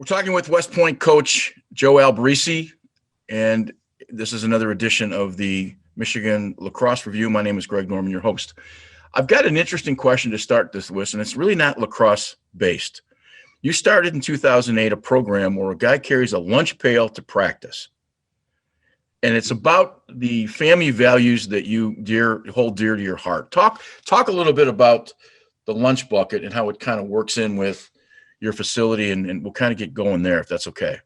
We're talking with West Point coach Joe Alberici, and this is another edition of the Michigan Lacrosse Review. My name is Greg Norman, your host. I've got an interesting question to start this with, and it's really not lacrosse based. You started in 2008 a program where a guy carries a lunch pail to practice, and it's about the family values that you hold dear to your heart. Talk a little bit about the lunch bucket and how it kind of works in with your facility, and we'll kind of get going there if that's okay.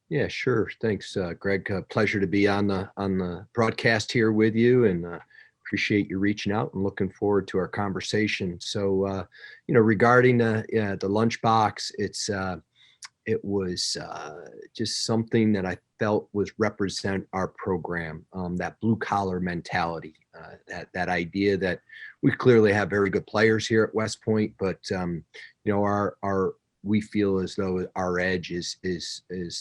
Yeah, sure. Thanks, Greg. Pleasure to be on the broadcast here with you, and appreciate you reaching out and looking forward to our conversation. So, regarding the lunchbox, it was just something that I felt was represent our program, that blue collar mentality, that idea that we clearly have very good players here at West Point, but our we feel as though our edge is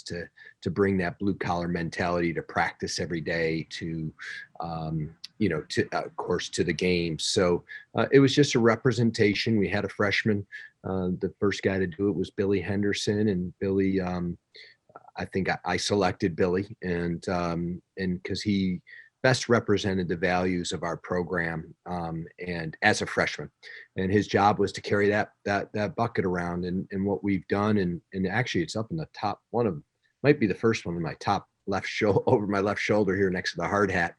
to bring that blue collar mentality to practice every day, to of course to the game. So it was just a representation. We had a freshman. The first guy to do it was Billy Henderson, and Billy, I think I selected Billy, and because he best represented the values of our program, and as a freshman, and his job was to carry that bucket around. And what we've done, and actually it's up in the top, might be the first one in my top left shoulder, over my left shoulder here next to the hard hat.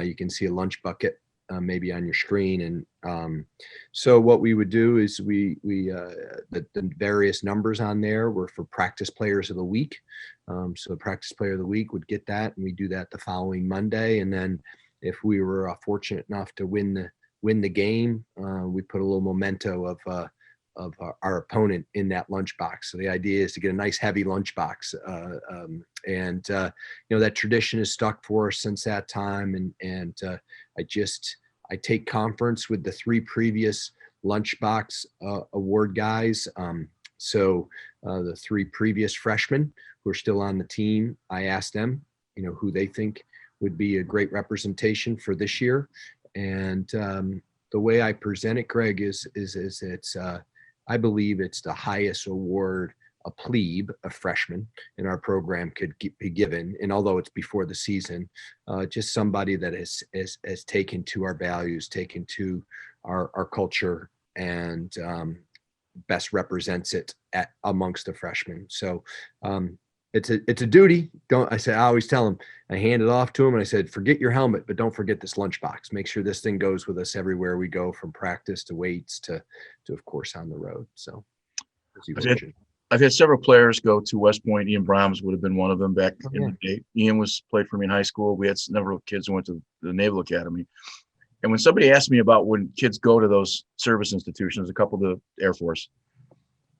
You can see a lunch bucket maybe on your screen. And so what we would do is the various numbers on there were for practice players of the week. So the practice player of the week would get that, and we do that the following Monday. And then if we were fortunate enough to win the game, we put a little memento of our opponent in that lunchbox. So the idea is to get a nice heavy lunchbox, and that tradition has stuck for us since that time. And I take conference with the three previous lunchbox award guys. So the three previous freshmen who are still on the team, I asked them, who they think would be a great representation for this year. And the way I present it, Greg, is it's I believe it's the highest award a plebe, a freshman in our program could be given. And although it's before the season, just somebody that has taken to our values, taken to our culture, and best represents it amongst the freshmen. So it's a duty. I always tell them, I hand it off to them and I said, forget your helmet, but don't forget this lunchbox. Make sure this thing goes with us everywhere we go, from practice to weights to of course on the road. So I've had several players go to West Point. Ian Brahms would have been one of them back in the day. Ian played for me in high school. We had several kids who went to the Naval Academy. And when somebody asked me about when kids go to those service institutions, a couple to the Air Force,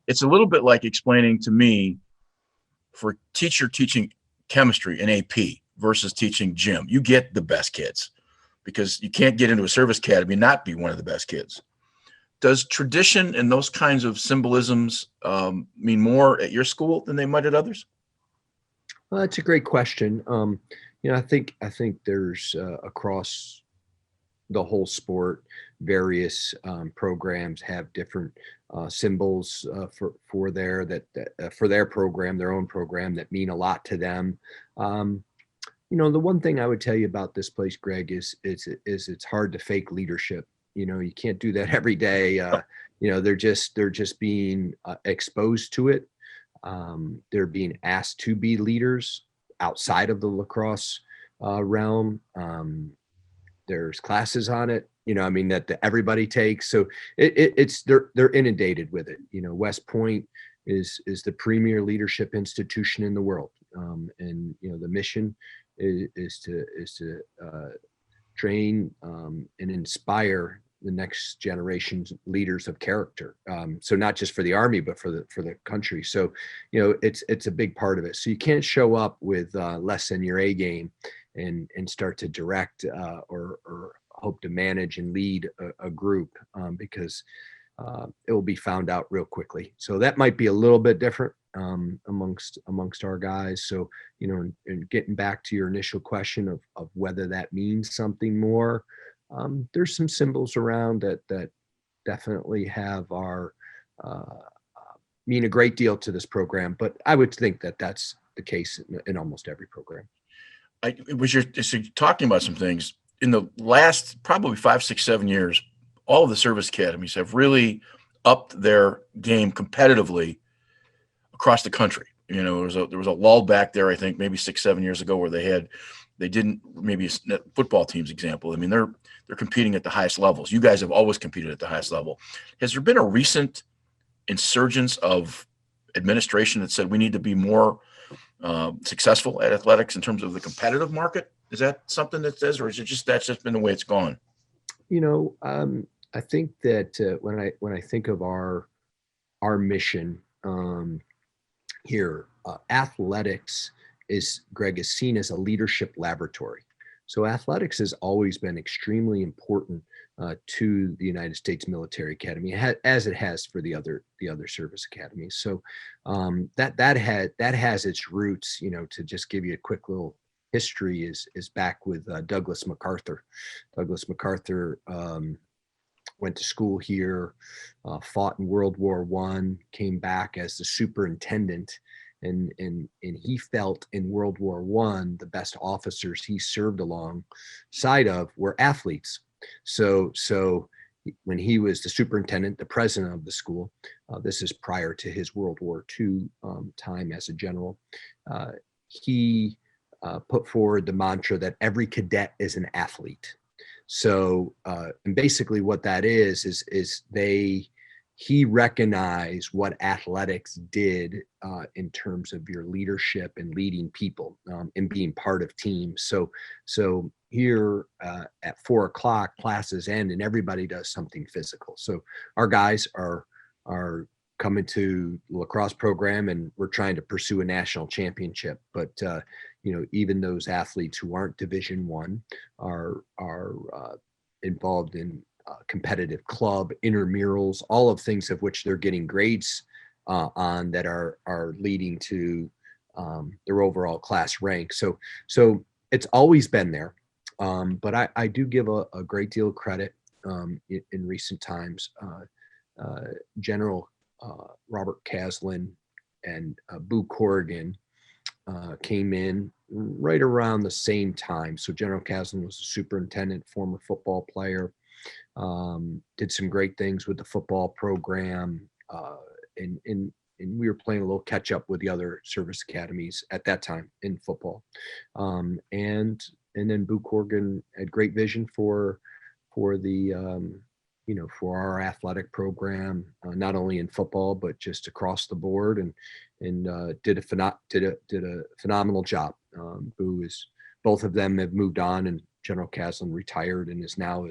it's a little bit like explaining to me, for teacher teaching chemistry in AP versus teaching gym, you get the best kids, because you can't get into a service academy and not be one of the best kids. Does tradition and those kinds of symbolisms mean more at your school than they might at others? Well, that's a great question. I think there's across the whole sport, various programs have different symbols for their program, their own program, that mean a lot to them. The one thing I would tell you about this place, Greg, is it's hard to fake leadership. You can't do that every day. They're just being exposed to it. They're being asked to be leaders outside of the lacrosse realm. There's classes on it, that everybody takes. So they're inundated with it. West Point is the premier leadership institution in the world. And the mission is to train and inspire the next generation's leaders of character. So not just for the Army, but for the country. So, it's a big part of it. So you can't show up with less than your A game and start to direct or hope to manage and lead a group, because it will be found out real quickly. So that might be a little bit different amongst our guys. So, and getting back to your initial question of whether that means something more, there's some symbols around that definitely have our mean a great deal to this program, but I would think that that's the case in almost every program. So you're talking about some things in the last probably 5, 6, 7 years. All of the service academies have really upped their game competitively across the country. You know, there was a lull back there, I think maybe 6, 7 years ago, where they didn't, maybe a football team's example. I mean, they're competing at the highest levels. You guys have always competed at the highest level. Has there been a recent insurgence of administration that said we need to be more successful at athletics in terms of the competitive market? Is that something that says, or is it just that's just been the way it's gone? You know, I think that when I think of our mission here, athletics is, Greg, is seen as a leadership laboratory. So athletics has always been extremely important to the United States Military Academy, as it has for the other service academies. So that has its roots. You know, to just give you a quick little history, is back with Douglas MacArthur. Douglas MacArthur went to school here, fought in World War I, came back as the superintendent. And he felt in World War I, the best officers he served alongside of were athletes. So when he was the superintendent, the president of the school, this is prior to his World War II time as a general, he put forward the mantra that every cadet is an athlete. So, and basically what that is he recognized what athletics did in terms of your leadership and leading people and being part of teams. So here at 4:00, classes end and everybody does something physical. So our guys are coming to the lacrosse program and we're trying to pursue a national championship. But you know, even those athletes who aren't Division I are involved in competitive club, intramurals, all of things of which they're getting grades on that are leading to their overall class rank. So it's always been there. But I do give a great deal of credit in recent times. General Robert Caslin and Boo Corrigan came in right around the same time. So General Caslin was a superintendent, former football player, did some great things with the football program, and we were playing a little catch up with the other service academies at that time in football. And then Boo Corrigan had great vision for the for our athletic program, not only in football but just across the board, and did a phenomenal job. Both of them have moved on, and General Caslin retired and is now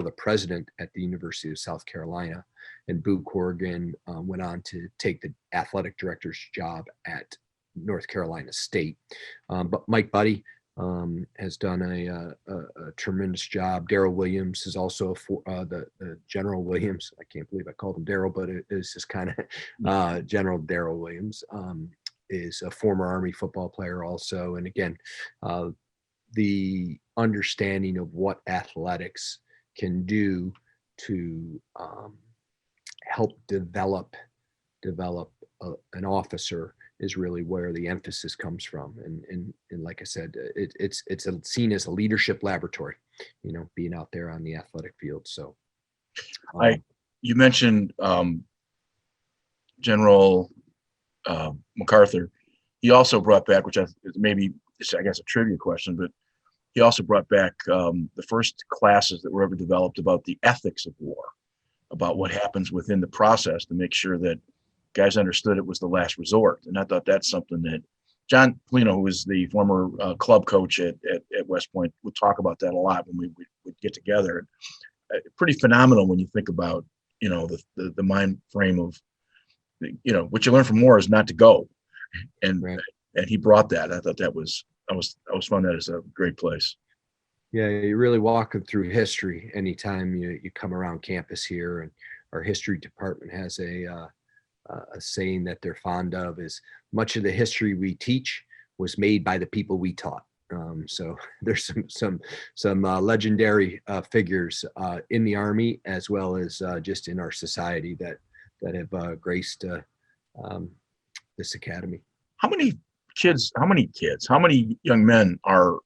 the president at the University of South Carolina, and Boo Corrigan went on to take the athletic director's job at North Carolina State. But Mike Buddy has done a tremendous job. Daryl Williams is also the General Williams. I can't believe I called him Daryl, but it is just kind of General Daryl Williams is a former Army football player also. And again, the understanding of what athletics can do to help develop an officer is really where the emphasis comes from. And like I said, it's seen as a leadership laboratory, being out there on the athletic field. So you mentioned General MacArthur. He also brought back, which maybe I guess a trivia question, but he also brought back the first classes that were ever developed about the ethics of war, about what happens within the process to make sure that guys understood it was the last resort. And I thought that's something that John Polino, who was the former club coach at West Point, would talk about that a lot when we would get together. Pretty phenomenal when you think about, the mind frame of, what you learn from war is not to go. And right. And he brought that. I thought I was found that as a great place. Yeah, you really walk through history anytime you come around campus here. And our history department has a saying that they're fond of is, much of the history we teach was made by the people we taught. So there's some legendary figures in the Army, as well as just in our society that have graced um, this academy. How many how many young men are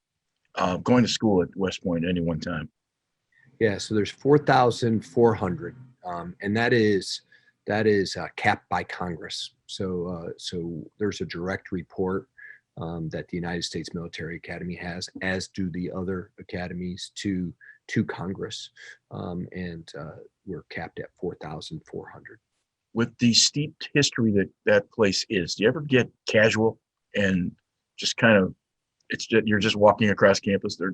going to school at West Point at any one time? Yeah, so there's 4,400, and that is capped by Congress. So there's a direct report that the United States Military Academy has, as do the other academies, to Congress, and we're capped at 4,400. With the steeped history that place is, do you ever get casual and just kind of you're just walking across campus there?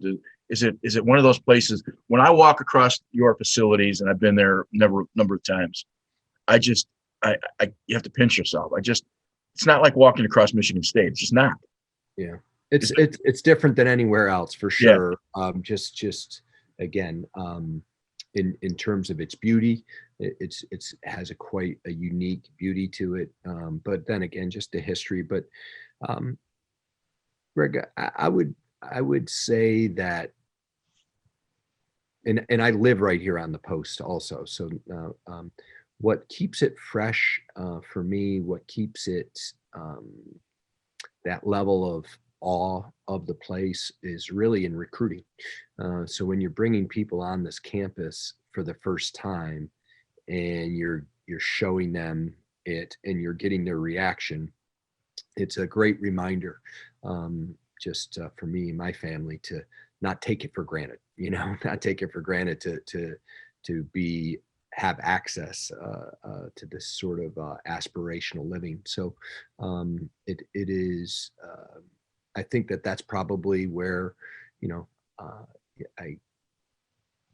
Is it one of those places when I walk across your facilities, and I've been there number of times, I you have to pinch yourself. It's not like walking across Michigan State. It's just not. Yeah, it's different than anywhere else for Yeah. sure. Just again, in terms of its beauty, it has quite a unique beauty to it. But then again, just the history. But Greg, I would say that, and I live right here on the post also. So what keeps it fresh for me, what keeps it that level of awe of the place is really in recruiting. So when you're bringing people on this campus for the first time, and you're showing them it, and you're getting their reaction, it's a great reminder, just for me and my family, to not take it for granted. Not take it for granted to have access to this sort of aspirational living. So it is. I think that's probably where I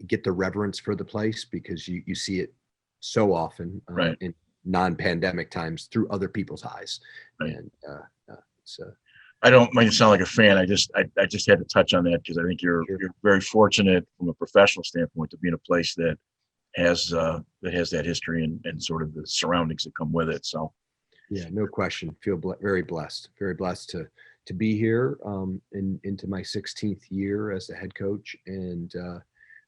get the reverence for the place, because you see it so often Right. in non-pandemic times through other people's eyes. Right. And it's I don't mean to sound like a fan. I just had to touch on that because I think you're very fortunate from a professional standpoint to be in a place that has that history and sort of the surroundings that come with it. So yeah, no question. Feel very blessed to be here into my 16th year as the head coach, and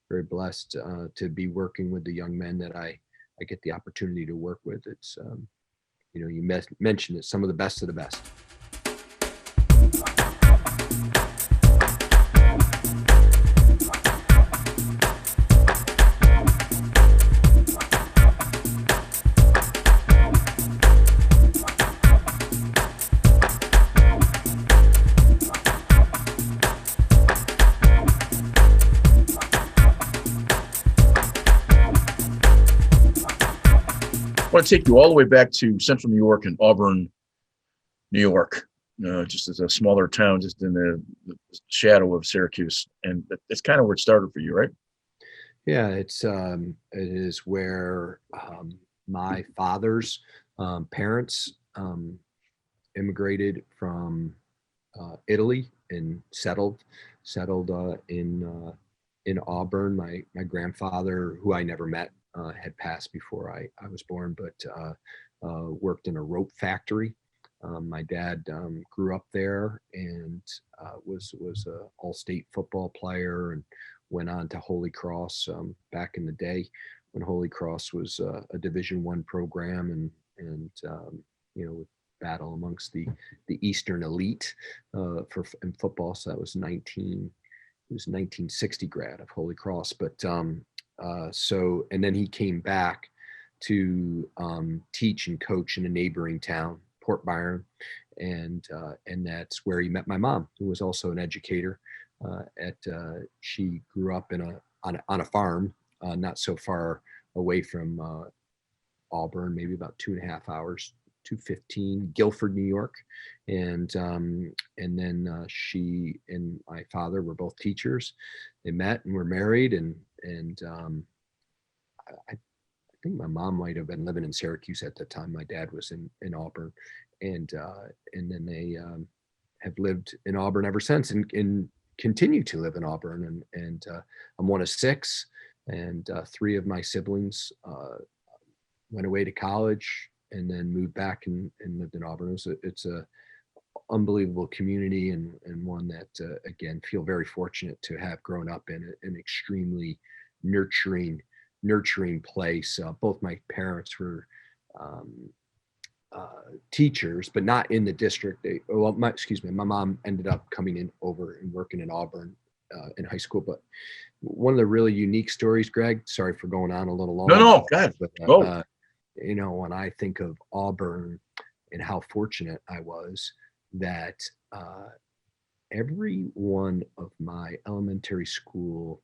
very blessed to be working with the young men that I get the opportunity to work with. It's you mentioned it, some of the best of the best. I want to take you all the way back to Central New York and Auburn, New York, just as a smaller town, just in the shadow of Syracuse. And it's kind of where it started for you, right? Yeah, it is where my father's parents immigrated from Italy and settled in Auburn. My grandfather, who I never met, had passed before I was born, but worked in a rope factory. My dad grew up there and was a all-state football player, and went on to Holy Cross back in the day when Holy Cross was a Division I program, and battle amongst the Eastern elite in football. So that was 1960 grad of Holy Cross, but and then he came back to teach and coach in a neighboring town, Port Byron, and that's where he met my mom, who was also an educator. She grew up on a farm, not so far away from Auburn, maybe about 2.5 hours, 2:15, Guilford, New York, and then she and my father were both teachers. They met and were married, and I think my mom might have been living in Syracuse at the time. My dad was in Auburn, and then they have lived in Auburn ever since, and continue to live in Auburn. And I'm one of 6, and 3 of my siblings went away to college and then moved back and lived in Auburn. It's a unbelievable community, and one that again, feel very fortunate to have grown up in an extremely nurturing place. Both my parents were teachers, but not in the district. My mom ended up coming in over and working in Auburn in high school. But one of the really unique stories, Greg, sorry for going on a little long. No, God. But, Go. when I think of Auburn and how fortunate I was that every one of my elementary school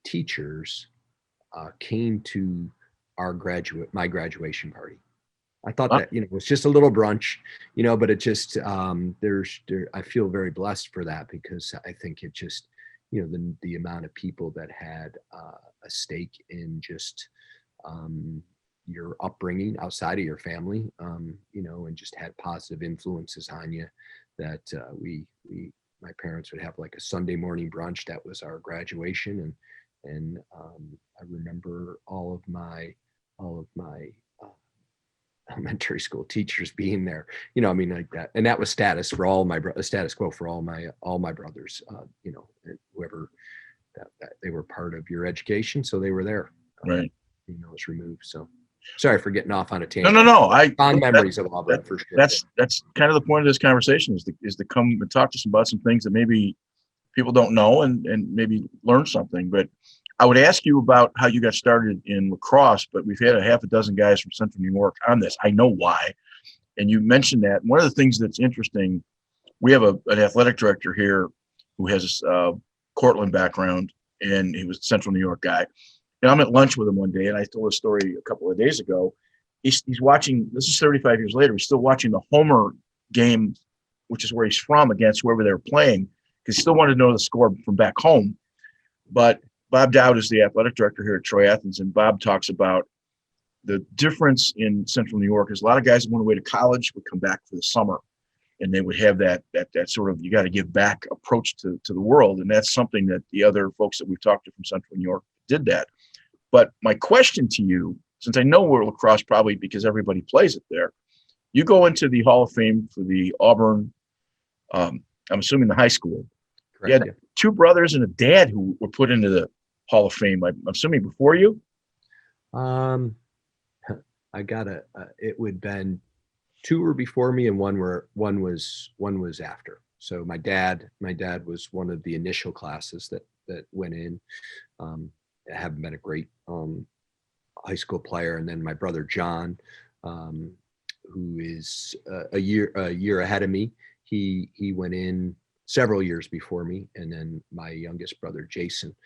teachers came to my graduation party. I thought that, it was just a little brunch, but it just, I feel very blessed for that, because I think it just, the amount of people that had a stake in just your upbringing outside of your family, and just had positive influences on you, that my parents would have like a Sunday morning brunch. That was our graduation. And I remember all of my elementary school teachers being there, like that. And that was status for all my status quo for all my brothers, whoever that they were part of your education. So they were there, Right. It's removed. So sorry for getting off on a tangent. No. Fond memories of Auburn for sure. That's kind of the point of this conversation is to come and talk to us about some things that maybe people don't know and maybe learn something. But I would ask you about how you got started in lacrosse, but we've had a half a dozen guys from Central New York on this. I know why. And you mentioned that. One of the things that's interesting, we have an athletic director here who has a Cortland background, and he was a Central New York guy. And I'm at lunch with him one day, and I told a story a couple of days ago. He's watching, this is 35 years later, he's still watching the Homer game, which is where he's from, against whoever they're playing, because he still wanted to know the score from back home. But Bob Dowd is the athletic director here at Troy Athens, and Bob talks about the difference in Central New York is a lot of guys that went away to college would come back for the summer, and they would have that sort of, you got to give back approach to the world. And that's something that the other folks that we've talked to from Central New York did that. But my question to you, since I know we're lacrosse probably because everybody plays it there, you go into the Hall of Fame for the Auburn, I'm assuming the high school. Correct, you had two brothers and a dad who were put into the Hall of Fame, I'm assuming before you? I got it would been two were before me and one was after. So my dad was one of the initial classes that went in. I haven't been a great high school player. And then my brother, John, who is a year ahead of me, he went in several years before me. And then my youngest brother, Jason,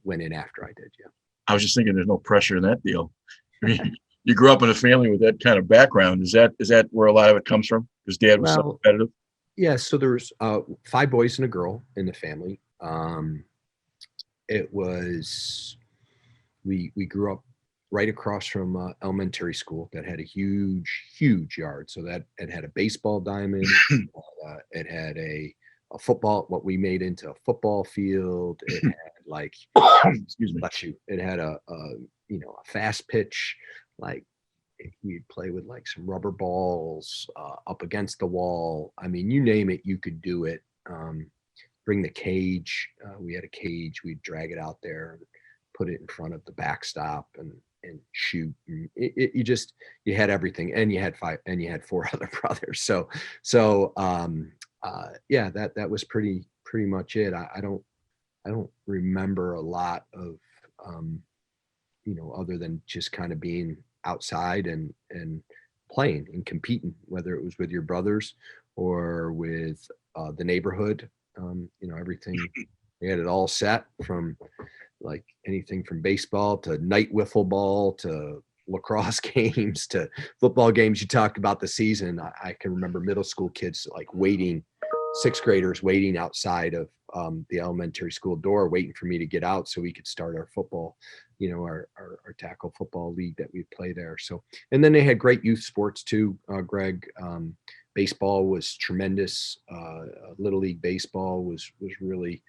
went in after I did. Yeah. I was just thinking there's no pressure in that deal. I mean, you grew up in a family with that kind of background. Is that where a lot of it comes from? Because dad was so competitive? Yeah. So there's 5 boys and a girl in the family. It was, we grew up right across from elementary school that had a huge yard. So that it had a baseball diamond. It had a football, what we made into a football field. It had like, excuse me, bless you. It had a fast pitch, like we'd play with like some rubber balls up against the wall. I mean, you name it, you could do it. Bring the cage. We had a cage. We'd drag it out there and put it in front of the backstop and shoot. And you had everything, and you had 4 other brothers. So yeah, that was pretty much it. I don't remember a lot of other than just kind of being outside and playing and competing, whether it was with your brothers or with the neighborhood. Everything, they had it all set, from like anything from baseball to night wiffle ball to lacrosse games to football games. You talked about the season. I can remember middle school kids like waiting, 6th graders waiting outside of the elementary school door, waiting for me to get out so we could start our football, our tackle football league that we play there. So, and then they had great youth sports too, Greg. Baseball was tremendous. Little League baseball was really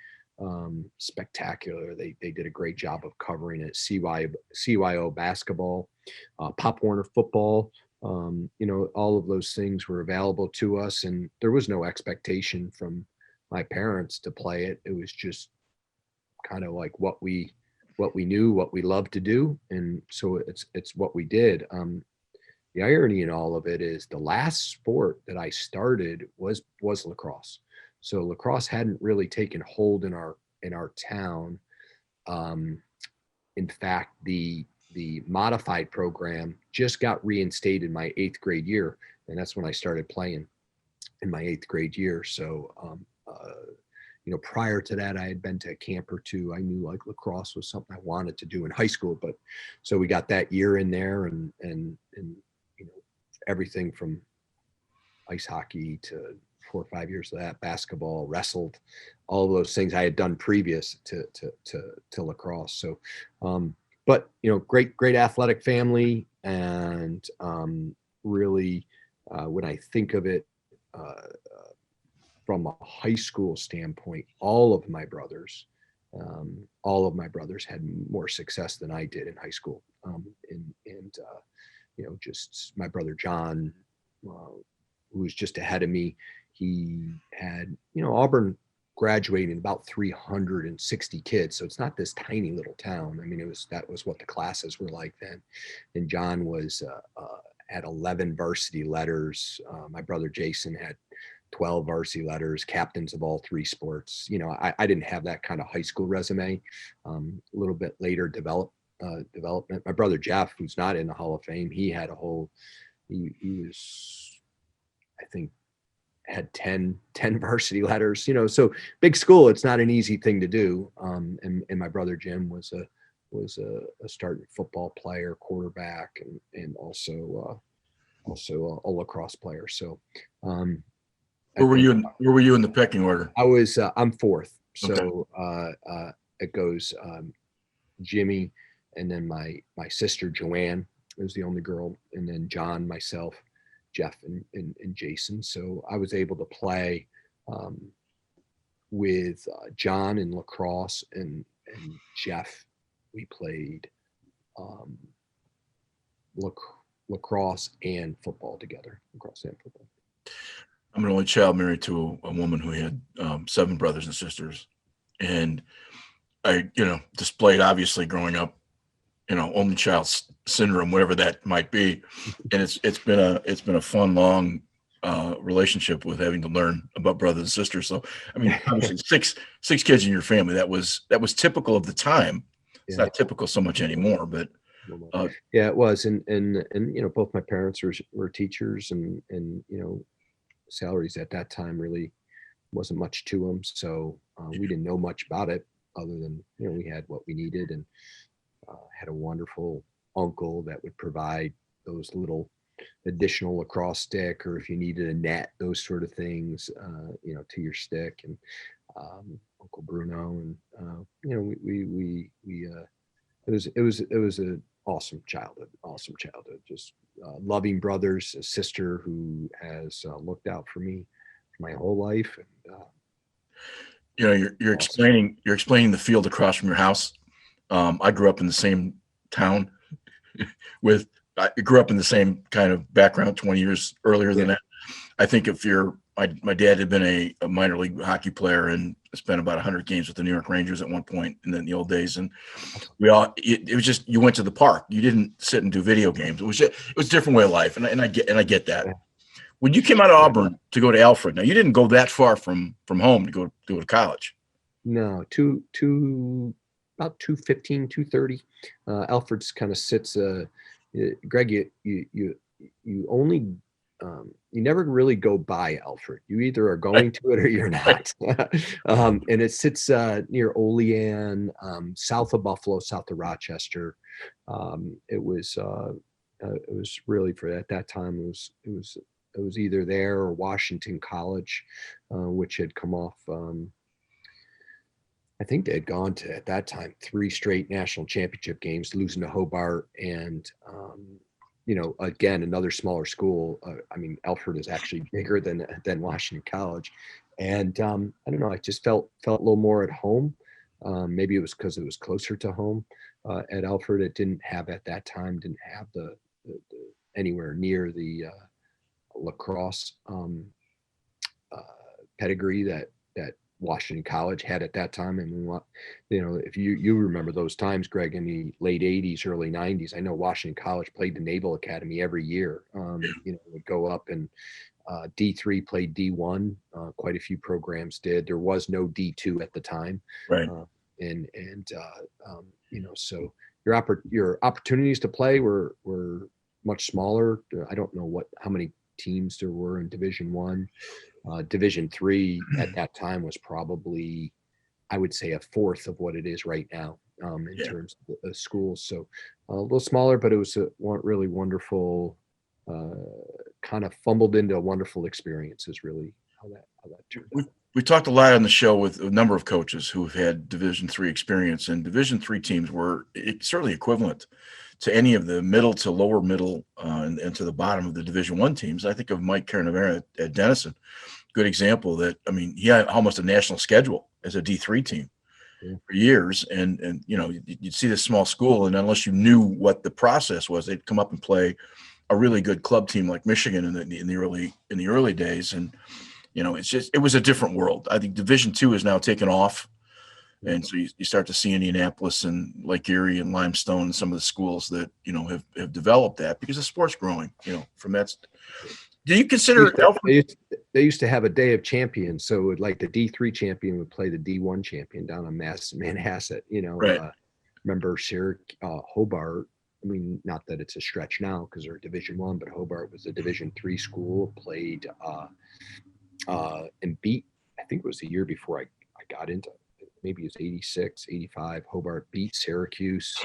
spectacular. They did a great job of covering it. CYO basketball, Pop Warner football, all of those things were available to us, and there was no expectation from my parents to play it. It was just kind of like what we knew, what we loved to do, and so it's what we did. the irony in all of it is the last sport that I started was lacrosse. So lacrosse hadn't really taken hold in our town. Um, in fact, the modified program just got reinstated my 8th grade year, and that's when I started playing in my 8th grade year. So prior to that, I had been to a camp or two. I knew like lacrosse was something I wanted to do in high school, but so we got that year in there, and everything from ice hockey to 4 or 5 years of that, basketball, wrestled, all of those things I had done previous to lacrosse. So, but great athletic family, and really, when I think of it from a high school standpoint, all of my brothers had more success than I did in high school. Just my brother John, who was just ahead of me, he had, Auburn graduating about 360 kids. So it's not this tiny little town. I mean, that was what the classes were like then. And John was had 11 varsity letters. My brother Jason had 12 varsity letters, captains of all 3 sports. I didn't have that kind of high school resume. A little bit later development. My brother Jeff, who's not in the Hall of Fame, he had he was, I think, had 10 varsity letters, so big school, it's not an easy thing to do. And my brother Jim was a starting football player, quarterback, and also a lacrosse player. So Where were you in the pecking order? I'm 4th. So Okay. it goes Jimmy, and then my sister Joanne was the only girl, and then John, myself, Jeff, and Jason. So I was able to play with John in lacrosse, and Jeff. We played lacrosse and football together. Lacrosse and football. I'm an only child married to a woman who had 7 brothers and sisters, and I, displayed obviously growing up, only child syndrome, whatever that might be, and it's been a fun, long relationship with having to learn about brothers and sisters. So, I mean, obviously, six kids in your family, that was typical of the time. It's not typical so much anymore, but yeah, it was, and both my parents were teachers, and salaries at that time really wasn't much to them, so we didn't know much about it other than we had what we needed, and had a wonderful uncle that would provide those little additional lacrosse stick, or if you needed a net, those sort of things, to your stick, and Uncle Bruno, and it was an awesome childhood, just loving brothers, a sister who has looked out for me for my whole life, and you're explaining the field across from your house. I grew up in the same town I grew up in the same kind of background 20 years earlier than that. I think my dad had been a minor league hockey player and spent about 100 games with the New York Rangers at one point in the old days. And it was just, you went to the park. You didn't sit and do video games. It was a different way of life. And I get that. When you came out of Auburn to go to Alfred, now you didn't go that far from home to go to college. No, about 215, 230. Alfred's kind of sits, Greg, you only, you never really go by Alfred. You either are going to it or you're not. And it sits near Olean, south of Buffalo, south of Rochester. It was really, for at that time, it was either there or Washington College, which had come off, I think they had gone to, at that time, 3 straight national championship games, losing to Hobart, and again, another smaller school. I mean, Alfred is actually bigger than Washington College, and I don't know. I just felt a little more at home. Maybe it was because it was closer to home. At Alfred, it didn't have the anywhere near the lacrosse pedigree that Washington College had at that time. And if you remember those times, Greg, in the late 80s, early 90s, I know Washington College played the Naval Academy every year. Would go up and D3 played D1. Quite a few programs did. There was no D2 at the time. Right. So your opportunities to play were much smaller. I don't know how many teams there were in Division One. Division III at that time was probably, I would say, a fourth of what it is right now in terms of schools. So a little smaller, but it was a really wonderful, kind of fumbled into a wonderful experience is really how that turned out. We talked a lot on the show with a number of coaches who have had Division III experience, and Division III teams were certainly equivalent to any of the middle to lower middle and to the bottom of the Division I teams. I think of Mike Carnavera at Denison. Good example that, I mean, he had almost a national schedule as a D3 team for years. And you'd see this small school, and unless you knew what the process was, they'd come up and play a really good club team like Michigan in the early days. And, it was a different world. I think Division II is now taken off. And so you start to see Indianapolis and Lake Erie and Limestone and some of the schools that, have developed that because the sport's growing, from that. Do you consider they used to have a day of champions? So like the D3 champion would play the D1 champion down on Manhasset. Right. Remember Hobart. I mean, not that it's a stretch now because they're Division I, but Hobart was a Division III school. Played and beat. I think it was the year before I got into. Maybe it was 86, 85. Hobart beat Syracuse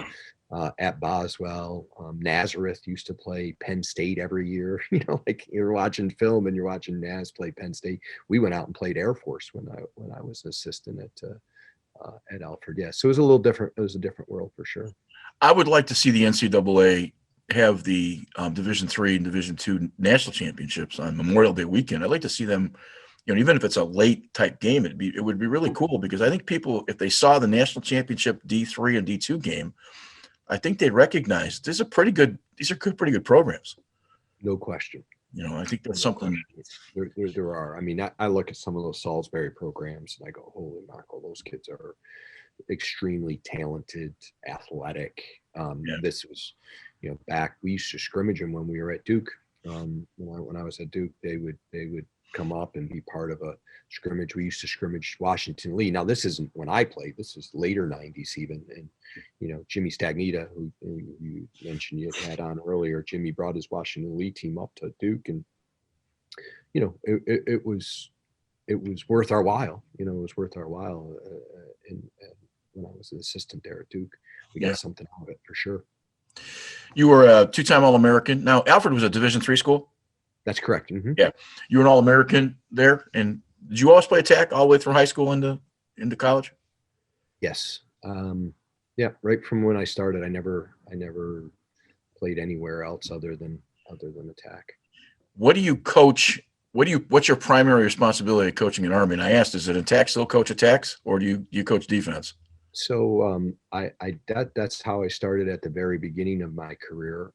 at Boswell. Nazareth used to play Penn State every year. Like you're watching film and you're watching Naz play Penn State. We went out and played Air Force when I was an assistant at Alfred. Yeah, so it was a little different. It was a different world for sure. I would like to see the NCAA have the Division III and Division II national championships on Memorial Day weekend. I'd like to see them. Even if it's a late type game, it would be really cool because I think people, if they saw the national championship D3 and D2 game, I think they'd recognize these are pretty good programs. No question. I think that's something. There are. I mean, I look at some of those Salisbury programs and I go, holy mackerel, those kids are extremely talented, athletic. This was, back, we used to scrimmage them when we were at Duke. When I was at Duke, they would come up and be part of a scrimmage. We used to scrimmage Washington Lee. Now, this isn't when I played. This is later 90s even. And, Jimmy Stagnita, who you mentioned you had on earlier, Jimmy brought his Washington Lee team up to Duke. And, it was worth our while. It was worth our while. And when I was an assistant there at Duke, we got something out of it for sure. You were a two-time All-American. Now, Alfred was a Division III school? That's correct. Mm-hmm. Yeah. You were an All-American there. And did you always play attack all the way through high school into college? Yes. Yeah. Right from when I started, I never played anywhere else other than attack. What do you coach? What's your primary responsibility coaching an Army? And I asked, is it attack still coach attacks or do you coach defense? So that's how I started at the very beginning of my career.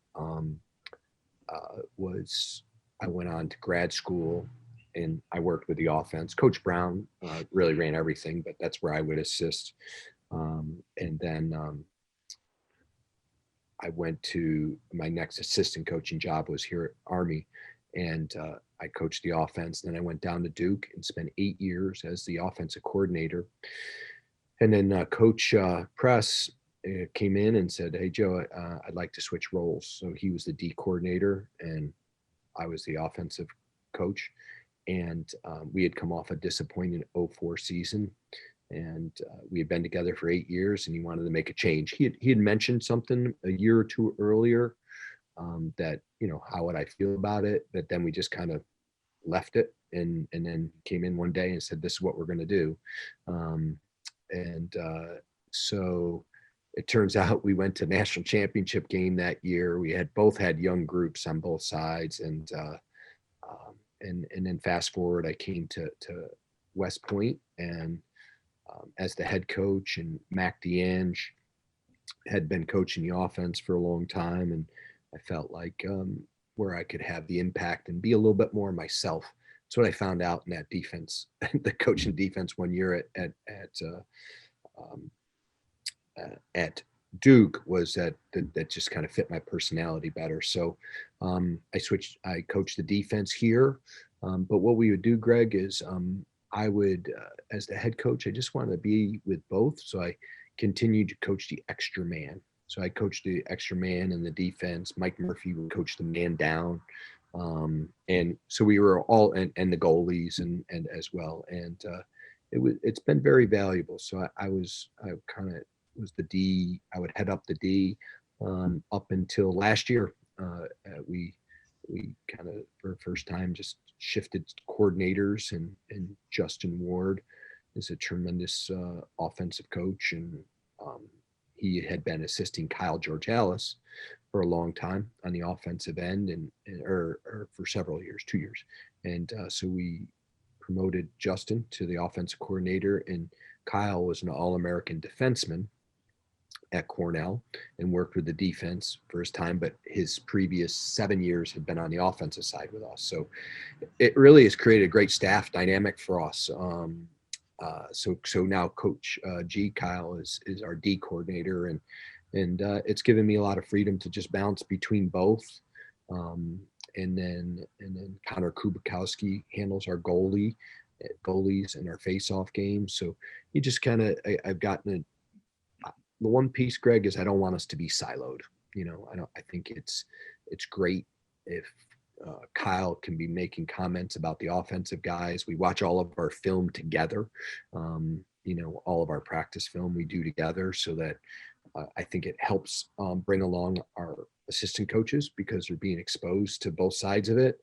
I went on to grad school and I worked with the offense. Coach Brown really ran everything, but that's where I would assist. And then I went to my next assistant coaching job was here at Army, and I coached the offense. Then I went down to Duke and spent 8 years as the offensive coordinator. And then Coach Press came in and said, "Hey, Joe, I'd like to switch roles." So he was the D coordinator and I was the offensive coach. And we had come off a disappointing 04 season. And we had been together for 8 years and he wanted to make a change. He had mentioned something a year or two earlier that, how would I feel about it? But then we just kind of left it and then came in one day and said, "This is what we're going to do." So it turns out we went to national championship game that year. We had both had young groups on both sides. And then fast forward, I came to West Point and as the head coach, and Mac DeAnge had been coaching the offense for a long time. And I felt like where I could have the impact and be a little bit more myself That's what I found out in that defense, the coaching defense one year um, at Duke, was that just kind of fit my personality better. So I coached the defense here. But what we would do, Greg, is I would, as the head coach, I just wanted to be with both. So I continued to coach the extra man. So I coached the extra man in the defense. Mike Murphy would coach the man down. And so we were all, and the goalies and as well. And it's been very valuable. So I kind of was the D. I would head up the D up until last year. We kind of, for the first time, just shifted coordinators, and Justin Ward is a tremendous offensive coach, and he had been assisting Kyle Georgalis for a long time on the offensive end, or for several years, 2 years. And so we promoted Justin to the offensive coordinator, and Kyle was an All-American defenseman at Cornell and worked with the defense for his time, but his previous 7 years had been on the offensive side with us. So it really has created a great staff dynamic for us. So now Coach Kyle is our D coordinator, and it's given me a lot of freedom to just bounce between both. And then Connor Kubikowski handles our goalies and our face-off games. So you just kind of, I've gotten the one piece, Greg, is I don't want us to be siloed. I think it's great if Kyle can be making comments about the offensive guys. We watch all of our film together. All of our practice film we do together, so that I think it helps bring along our assistant coaches, because they're being exposed to both sides of it.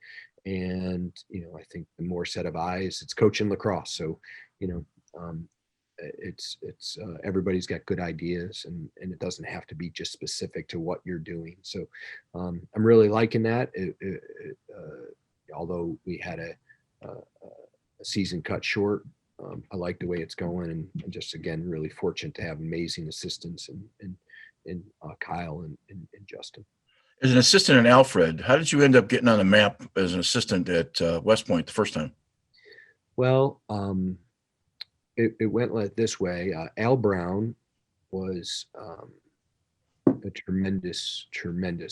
And, I think the more set of eyes, it's coaching lacrosse. So, it's everybody's got good ideas, and it doesn't have to be just specific to what you're doing. So I'm really liking that. Although we had a season cut short, I like the way it's going, and just, again, really fortunate to have amazing assistants and Kyle and Justin. As an assistant in Alfred, how did you end up getting on the map as an assistant at West Point the first time? Well, it went like this way. Al Brown was a tremendous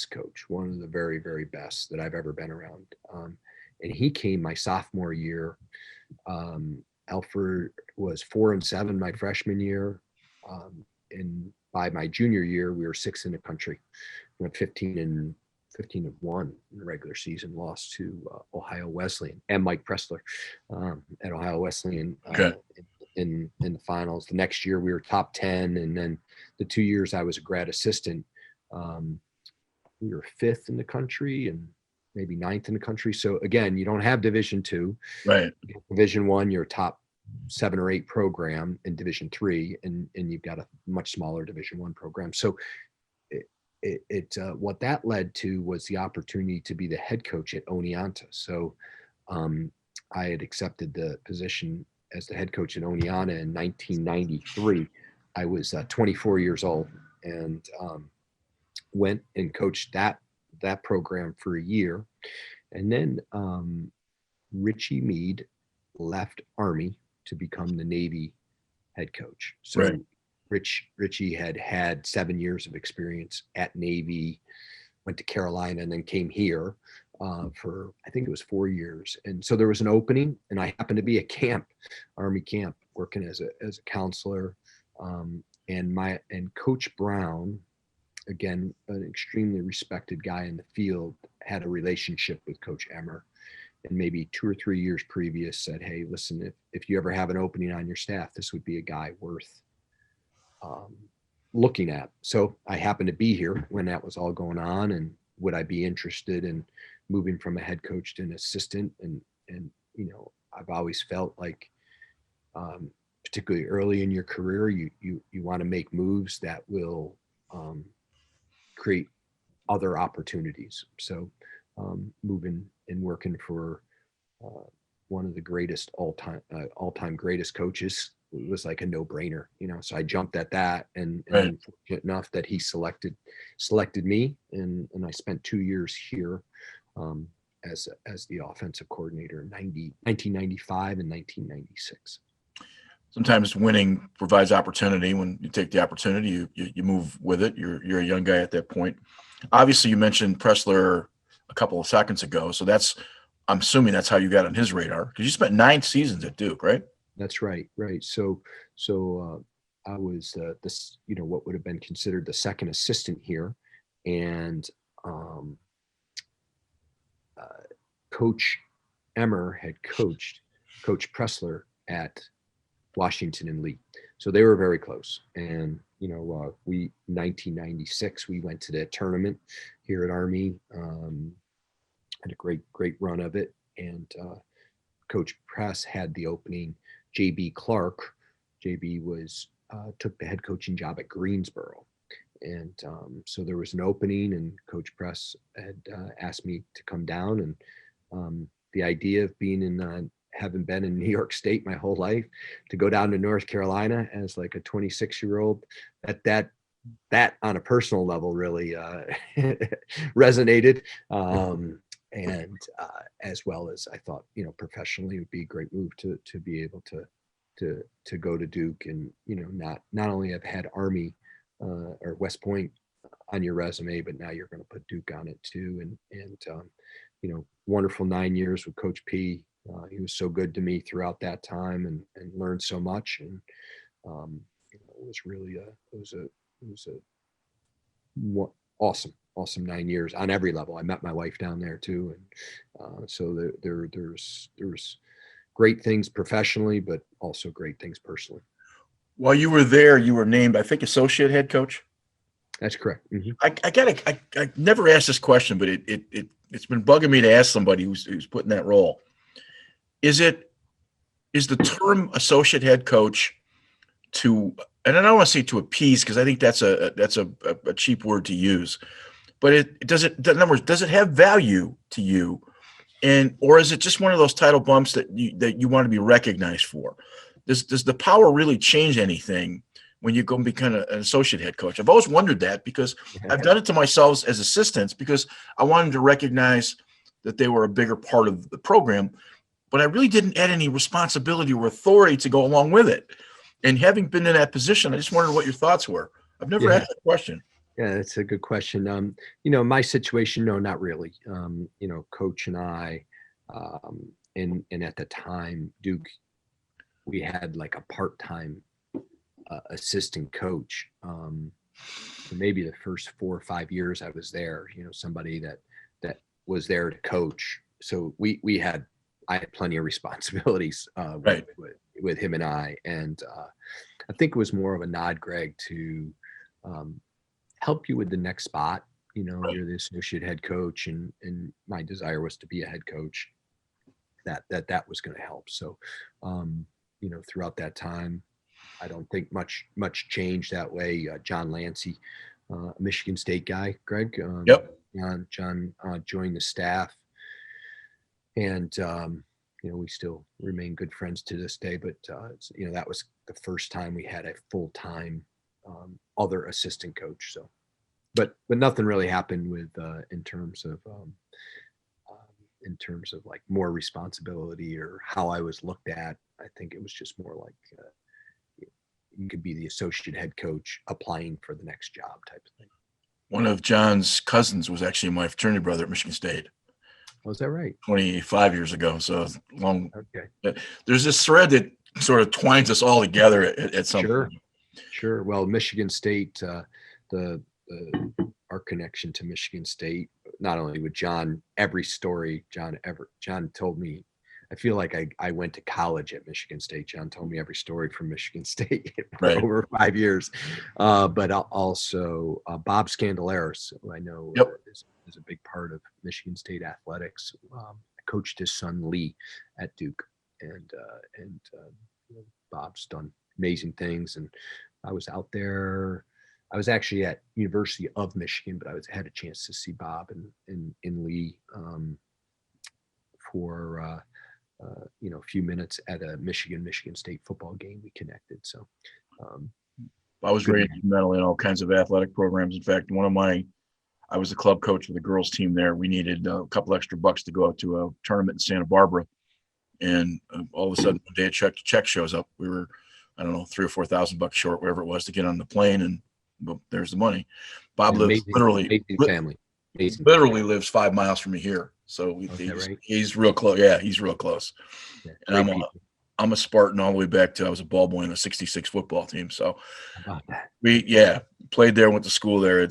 coach, one of the very, very best that I've ever been around. And he came my sophomore year. Alfred was 4-7 my freshman year. And by my junior year, we were 6th in the country. We went 15-1 in the regular season, lost to Ohio Wesleyan and Mike Pressler at Ohio Wesleyan. Okay. In the finals. The next year we were top 10, and then the 2 years I was a grad assistant, we were 5th in the country and maybe 9th in the country. So again, you don't have Division II. Right. Division I, you're a top 7 or 8 program. In Division III, and you've got a much smaller Division I program. So what that led to was the opportunity to be the head coach at Oneonta. So I had accepted the position as the head coach at Oneonta in 1993. I was 24 years old, and went and coached that program for a year. And then Richie Meade left Army to become the Navy head coach. So right. Richie had 7 years of experience at Navy, went to Carolina, and then came here for, I think it was 4 years. And so there was an opening, and I happened to be at Army camp, working as a counselor. And Coach Brown, again, an extremely respected guy in the field, had a relationship with Coach Emmer, and maybe 2 or 3 years previous said, hey, listen, if you ever have an opening on your staff, this would be a guy worth looking at. So I happened to be here when that was all going on, and would I be interested in moving from a head coach to an assistant? And I've always felt like, particularly early in your career, you want to make moves that will create other opportunities. So moving and working for one of the greatest all-time greatest coaches was like a no-brainer, so I jumped at that, and I'm fortunate enough that he selected me, and I spent 2 years here as the offensive coordinator in 1995 and 1996. Sometimes winning provides opportunity. When you take the opportunity, you move with it. You're a young guy at that point. Obviously, you mentioned Pressler a couple of seconds ago, so I'm assuming that's how you got on his radar, because you spent 9 seasons at Duke, right? That's right. So I was this, what would have been considered the second assistant here, and Coach Emmer had coached Coach Pressler at Washington and Lee, so they were very close. And 1996, we went to the tournament here at Army, had a great run of it, and Coach Press had the opening. JB Clark, JB was took the head coaching job at Greensboro, and so there was an opening, and Coach Press had asked me to come down. And the idea of being having been in New York State my whole life, to go down to North Carolina as like a 26-year-old, that on a personal level really resonated. And as well as I thought, professionally, it would be a great move to be able to go to Duke, and not only have had Army or West Point on your resume, but now you're going to put Duke on it too. And wonderful 9 years with Coach P. He was so good to me throughout that time, and learned so much. And it was really awesome 9 years on every level. I met my wife down there too, and so there's great things professionally, but also great things personally. While you were there, you were named, I think, associate head coach. That's correct. Mm-hmm. I never asked this question, but it's been bugging me to ask somebody who's put in that role. Is the term associate head coach and I don't want to say to appease, because I think that's a cheap word to use, but in other words, does it have value to you, or is it just one of those title bumps that you want to be recognized for? Does the power really change anything when you go and become an associate head coach? I've always wondered that, because I've done it to myself as assistants, because I wanted to recognize that they were a bigger part of the program, but I really didn't add any responsibility or authority to go along with it. And having been in that position, I just wondered what your thoughts were. I've never asked that question. Yeah, that's a good question. My situation, no, not really. Coach and I, and at the time, Duke, we had like a part-time assistant coach. Maybe the first 4 or 5 years I was there, somebody that was there to coach. So I had plenty of responsibilities right. with him and I. And I think it was more of a nod, Greg, to help you with the next spot. Right. You're the associate head coach, and my desire was to be a head coach. That was going to help. So, throughout that time, I don't think much changed that way. John Lancey, a Michigan State guy, Greg. Yep. John joined the staff, and we still remain good friends to this day. But that was the first time we had a full-time other assistant coach. So, but nothing really happened with in terms of like more responsibility or how I was looked at. I think it was just more like you could be the associate head coach applying for the next job type of thing. One of John's cousins was actually my fraternity brother at Michigan State. Was that right? 25 years ago. So long. Okay. There's this thread that sort of twines us all together at some point. Sure. Well, Michigan State, our connection to Michigan State, not only with John, every story John told me, I feel like I went to college at Michigan State. John told me every story from Michigan State for over 5 years. But also Bob Scandalaris, who I know is a big part of Michigan State athletics. I coached his son Lee at Duke, and Bob's done amazing things. And I was out there. I was actually at University of Michigan, but I had a chance to see Bob and Lee for a few minutes at a Michigan State football game. We connected. So I was very instrumental in all kinds of athletic programs. In fact, one of my I was the club coach for the girls team there. We needed a couple extra bucks to go out to a tournament in Santa Barbara. And all of a sudden, one day a check shows up. We were, I don't know, $3,000 or $4,000 short, whatever it was, to get on the plane. And well, there's the money. Bob lives amazing family. Literally lives 5 miles from me here. So he's real close. Yeah, he's real close. Yeah, and I'm a Spartan all the way back to I was a ball boy in a '66 football team. So we played there, went to school there.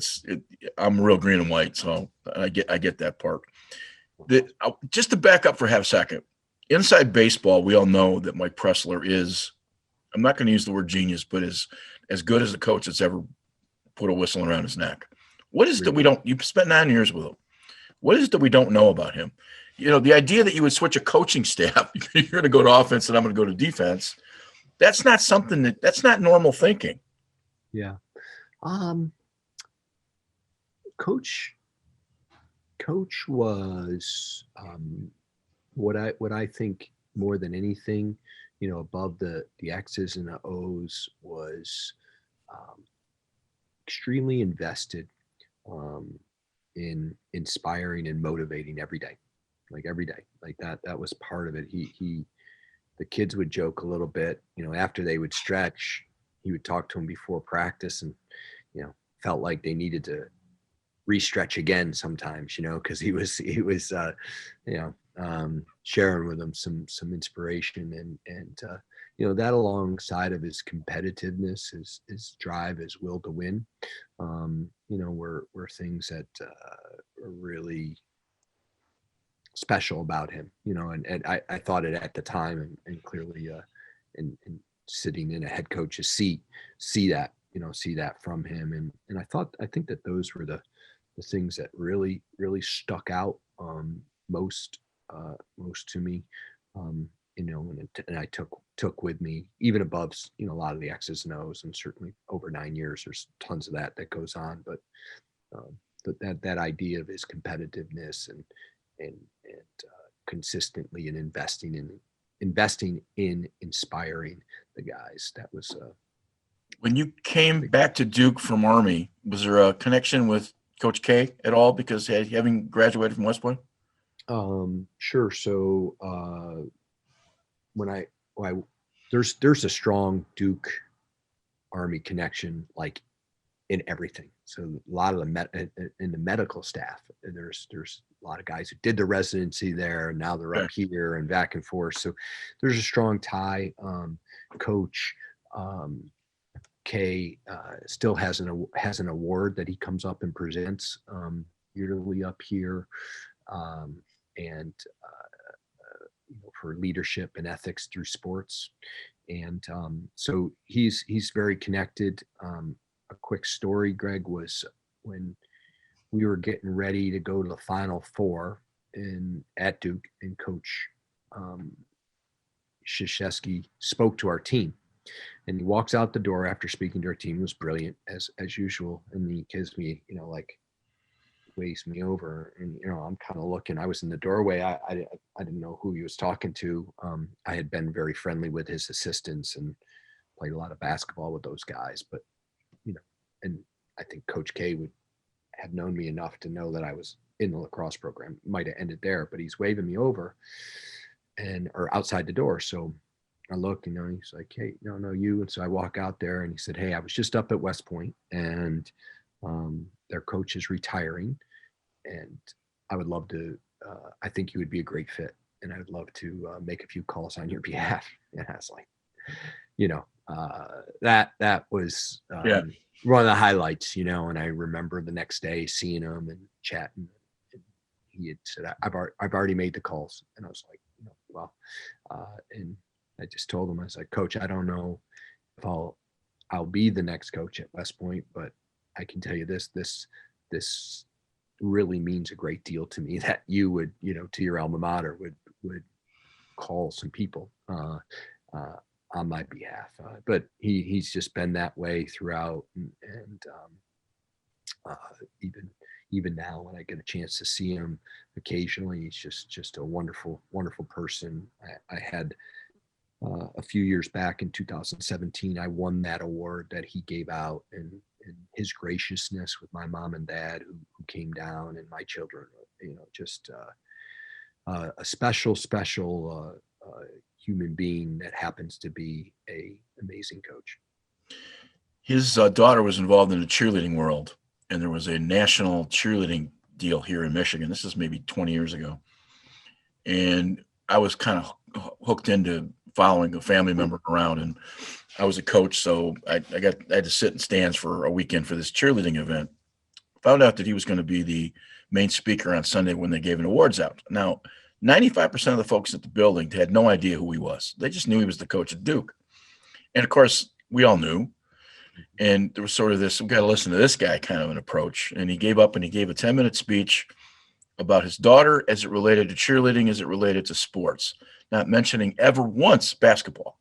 I'm real green and white, so I get that part. Just to back up for half a second, inside baseball, we all know that Mike Pressler is, I'm not going to use the word genius, but is as good as a coach that's ever put a whistle around his neck. What is it that we don't? You spent 9 years with him. What is it that we don't know about him? You know, the idea that you would switch a coaching staff, you're going to go to offense and I'm going to go to defense. That's not something that's not normal thinking. Yeah. Coach was what I think more than anything, you know, above the X's and the O's was extremely invested in inspiring and motivating every day. Like that was part of it. The kids would joke a little bit, you know, after they would stretch, he would talk to them before practice and, you know, felt like they needed to re-stretch again sometimes, you know, because he was sharing with them some inspiration and you know, that alongside of his competitiveness, his drive, his will to win, you know, were things that were really special about him, you know, and I thought it at the time and clearly in sitting in a head coach's seat, see that from him. And I think that those were the things that really stuck out most to me, you know, and I took with me even above, you know, a lot of the X's and O's, and certainly over 9 years, there's tons of that goes on, but that idea of his competitiveness and consistently and investing in inspiring the guys, that was when you came back to Duke from Army, was there a connection with Coach K at all, because having graduated from West Point? Sure. So when there's a strong Duke Army connection, like in everything. So a lot of in the medical staff, there's a lot of guys who did the residency there, and now they're up here and back and forth. So there's a strong tie. Coach K still has an award that he comes up and presents yearly up here, and you know, for leadership and ethics through sports. And so he's very connected. A quick story, Greg, was when we were getting ready to go to the Final Four at Duke, and Coach Krzyzewski spoke to our team. And he walks out the door after speaking to our team. It was brilliant, as usual. And he gives me, you know, like, waves me over, and, you know, I'm kind of looking. I was in the doorway. I didn't know who he was talking to. I had been very friendly with his assistants and played a lot of basketball with those guys, but, you know, and I think Coach K would have known me enough to know that I was in the lacrosse program. Might have ended there, but he's waving me over or outside the door. So I look, you know, he's like, "Hey, no, you." And so I walk out there, and he said, "Hey, I was just up at West Point, and their coach is retiring, and I would love to, I think you would be a great fit, and I would love to make a few calls on your behalf." And I was like, you know, that was one of the highlights, you know. And I remember the next day seeing him and chatting, and he had said, I've already made the calls. And I was like, you know, well, and I just told him, I was like, "Coach, I don't know if I'll be the next coach at West Point, but I can tell you this really means a great deal to me that you would, you know, to your alma mater would call some people on my behalf." But he's just been that way throughout, and even now when I get a chance to see him occasionally, he's just a wonderful person. I had a few years back in 2017, I won that award that he gave out, and his graciousness with my mom and dad, who came down, and my children, just a special human being that happens to be a amazing coach. His daughter was involved in the cheerleading world, and there was a national cheerleading deal here in Michigan. This is maybe 20 years ago. And I was kind of hooked into following a family member around, and I was a coach. So I had to sit in stands for a weekend for this cheerleading event. Found out that he was going to be the main speaker on Sunday when they gave an awards out. Now, 95% of the folks at the building had no idea who he was. They just knew he was the coach at Duke. And of course, we all knew. And there was sort of this, we got to listen to this guy kind of an approach. And he gave up and he gave a 10-minute speech about his daughter as it related to cheerleading, as it related to sports, not mentioning ever once basketball.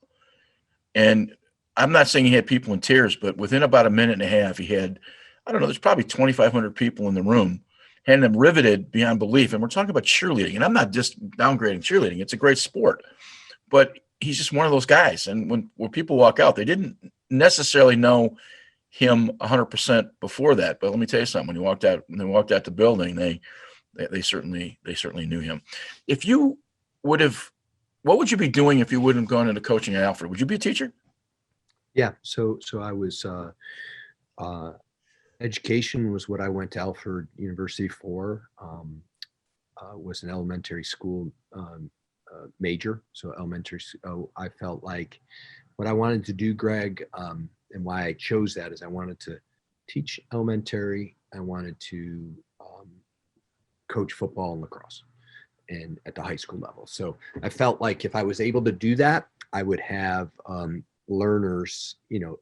And I'm not saying he had people in tears, but within about a minute and a half, he had, I don't know, there's probably 2,500 people in the room, had them riveted beyond belief. And we're talking about cheerleading. And I'm not just downgrading cheerleading. It's a great sport. But he's just one of those guys. And when people walk out, they didn't necessarily know him 100% before that. But let me tell you something. When they walked out the building, they certainly knew him. If you would have, what would you be doing if you wouldn't have gone into coaching at Alfred? Would you be a teacher? Yeah. So I was, education was what I went to Alfred University for. Was an elementary school major. So elementary. So I felt like what I wanted to do, Greg, and why I chose that is I wanted to teach elementary. I wanted to coach football and lacrosse, and at the high school level. So I felt like if I was able to do that, I would have learners,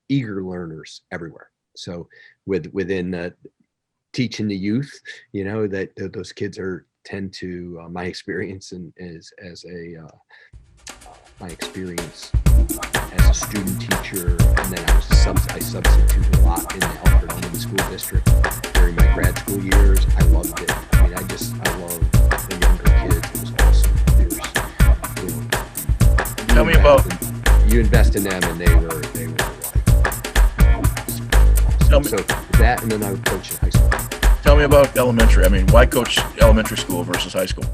eager learners everywhere. So within teaching the youth, that those kids tend to my experience and my experience as a student teacher, and then I substituted a lot in the Alfred Elementary School District during my grad school years. I loved it. I mean, I love the younger kids. It was awesome. Tell me about. You invest in them, and they were like. Awesome. So that, and then I would coach in high school. Tell me about elementary. I mean, why coach elementary school versus high school?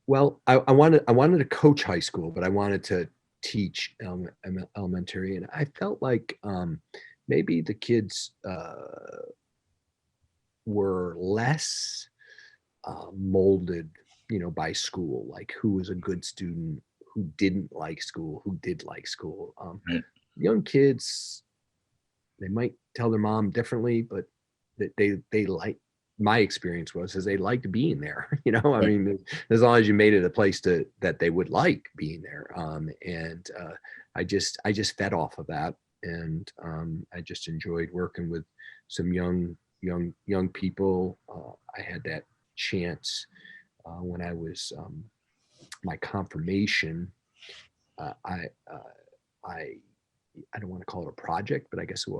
Well, I wanted to coach high school, but I wanted to teach elementary, and I felt like maybe the kids were less molded, by school, like who was a good student, who didn't like school, who did like school. Right. Young kids, they might tell their mom differently, but they like. My experience was they liked being there. I mean, as long as you made it a place that they would like being there. And I just fed off of that, and I just enjoyed working with some young people. I had that chance when I was my confirmation. I don't want to call it a project, but I guess it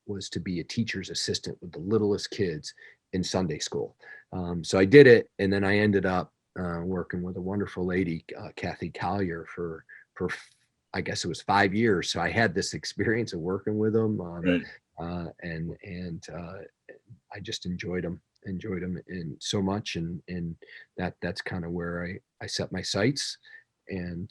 was to be a teacher's assistant with the littlest kids in Sunday school. So I did it, and then I ended up working with a wonderful lady, Kathy Collier, for I guess it was 5 years. So I had this experience of working with them, Right. and I just enjoyed them and so much, and that's kind of where I set my sights, and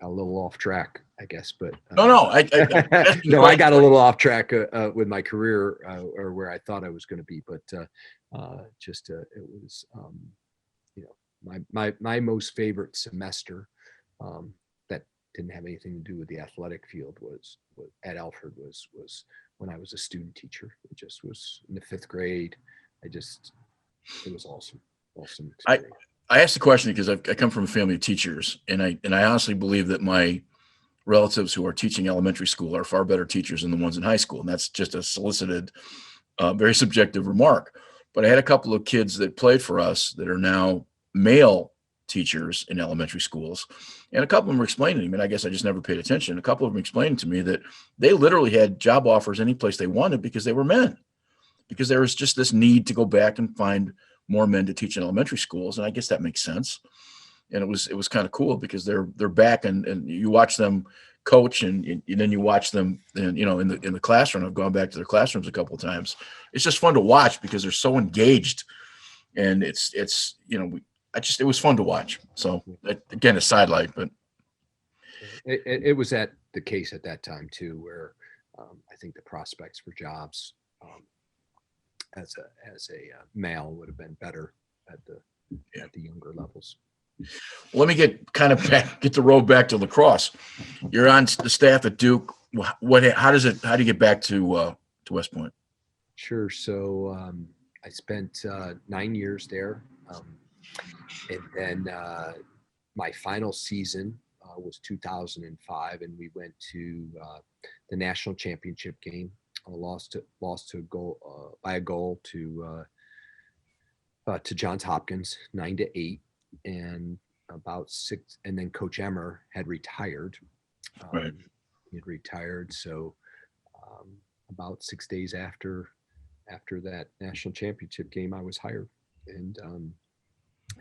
got a little off track, I guess, but No, I got a little off track with my career, or where I thought I was going to be, but it was my most favorite semester that didn't have anything to do with the athletic field was at Alfred was when I was a student teacher. It just was in the 5th grade. It was awesome experience. I asked the question because I come from a family of teachers, and I honestly believe that my relatives who are teaching elementary school are far better teachers than the ones in high school. And that's just a solicited, very subjective remark. But I had a couple of kids that played for us that are now male teachers in elementary schools. And a couple of them were explaining to me, and I guess I just never paid attention. A couple of them explained to me that they literally had job offers any place they wanted because they were men, because there was just this need to go back and find more men to teach in elementary schools. And I guess that makes sense. and it was kind of cool because they're back, and you watch them coach, and then you watch them, and in the classroom. I've gone back to their classrooms a couple of times. It's just fun to watch because they're so engaged, and it was fun to watch. So again, a sidelight, but It was at the case at that time too, where I think the prospects for jobs as a male would have been better at the younger levels. let me get the road back to lacrosse. You're on the staff at Duke. How do you get back to West Point? Sure. So I spent 9 years there, and then my final season was 2005, and we went to the national championship game. Lost to a goal by a goal to Johns Hopkins, 9-8, and about 6. And then Coach Emmer had retired. Right. He had retired, so about 6 days after that national championship game, I was hired, and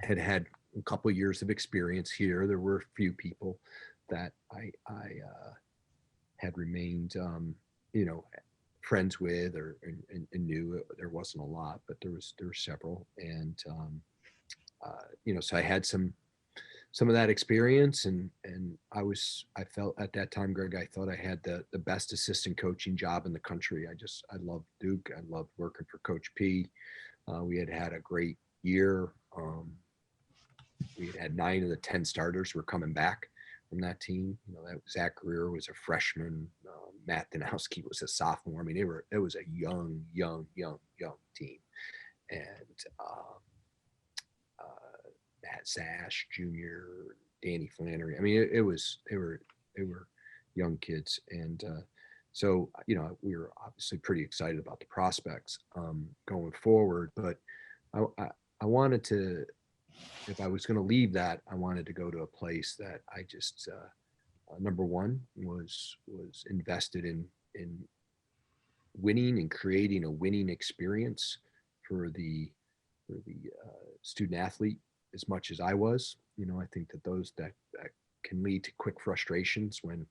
had a couple of years of experience here. There were a few people that I had remained, friends with and knew. There wasn't a lot, but there were several, and so I had some of that experience, and I felt at that time, Greg, I thought I had the best assistant coaching job in the country. I loved Duke. I loved working for Coach P. We had a great year. We had 9 of the 10 starters were coming back from that team. That Zach Greer was a freshman. Matt Danowski was a sophomore. I mean, it was a young team, and Matt Zash Jr., Danny Flannery. I mean, they were young kids, and so we were obviously pretty excited about the prospects going forward. But I wanted to, if I was going to leave that, I wanted to go to a place that I just number one was invested in winning and creating a winning experience for the student athlete as much as I was. I think that those that can lead to quick frustrations when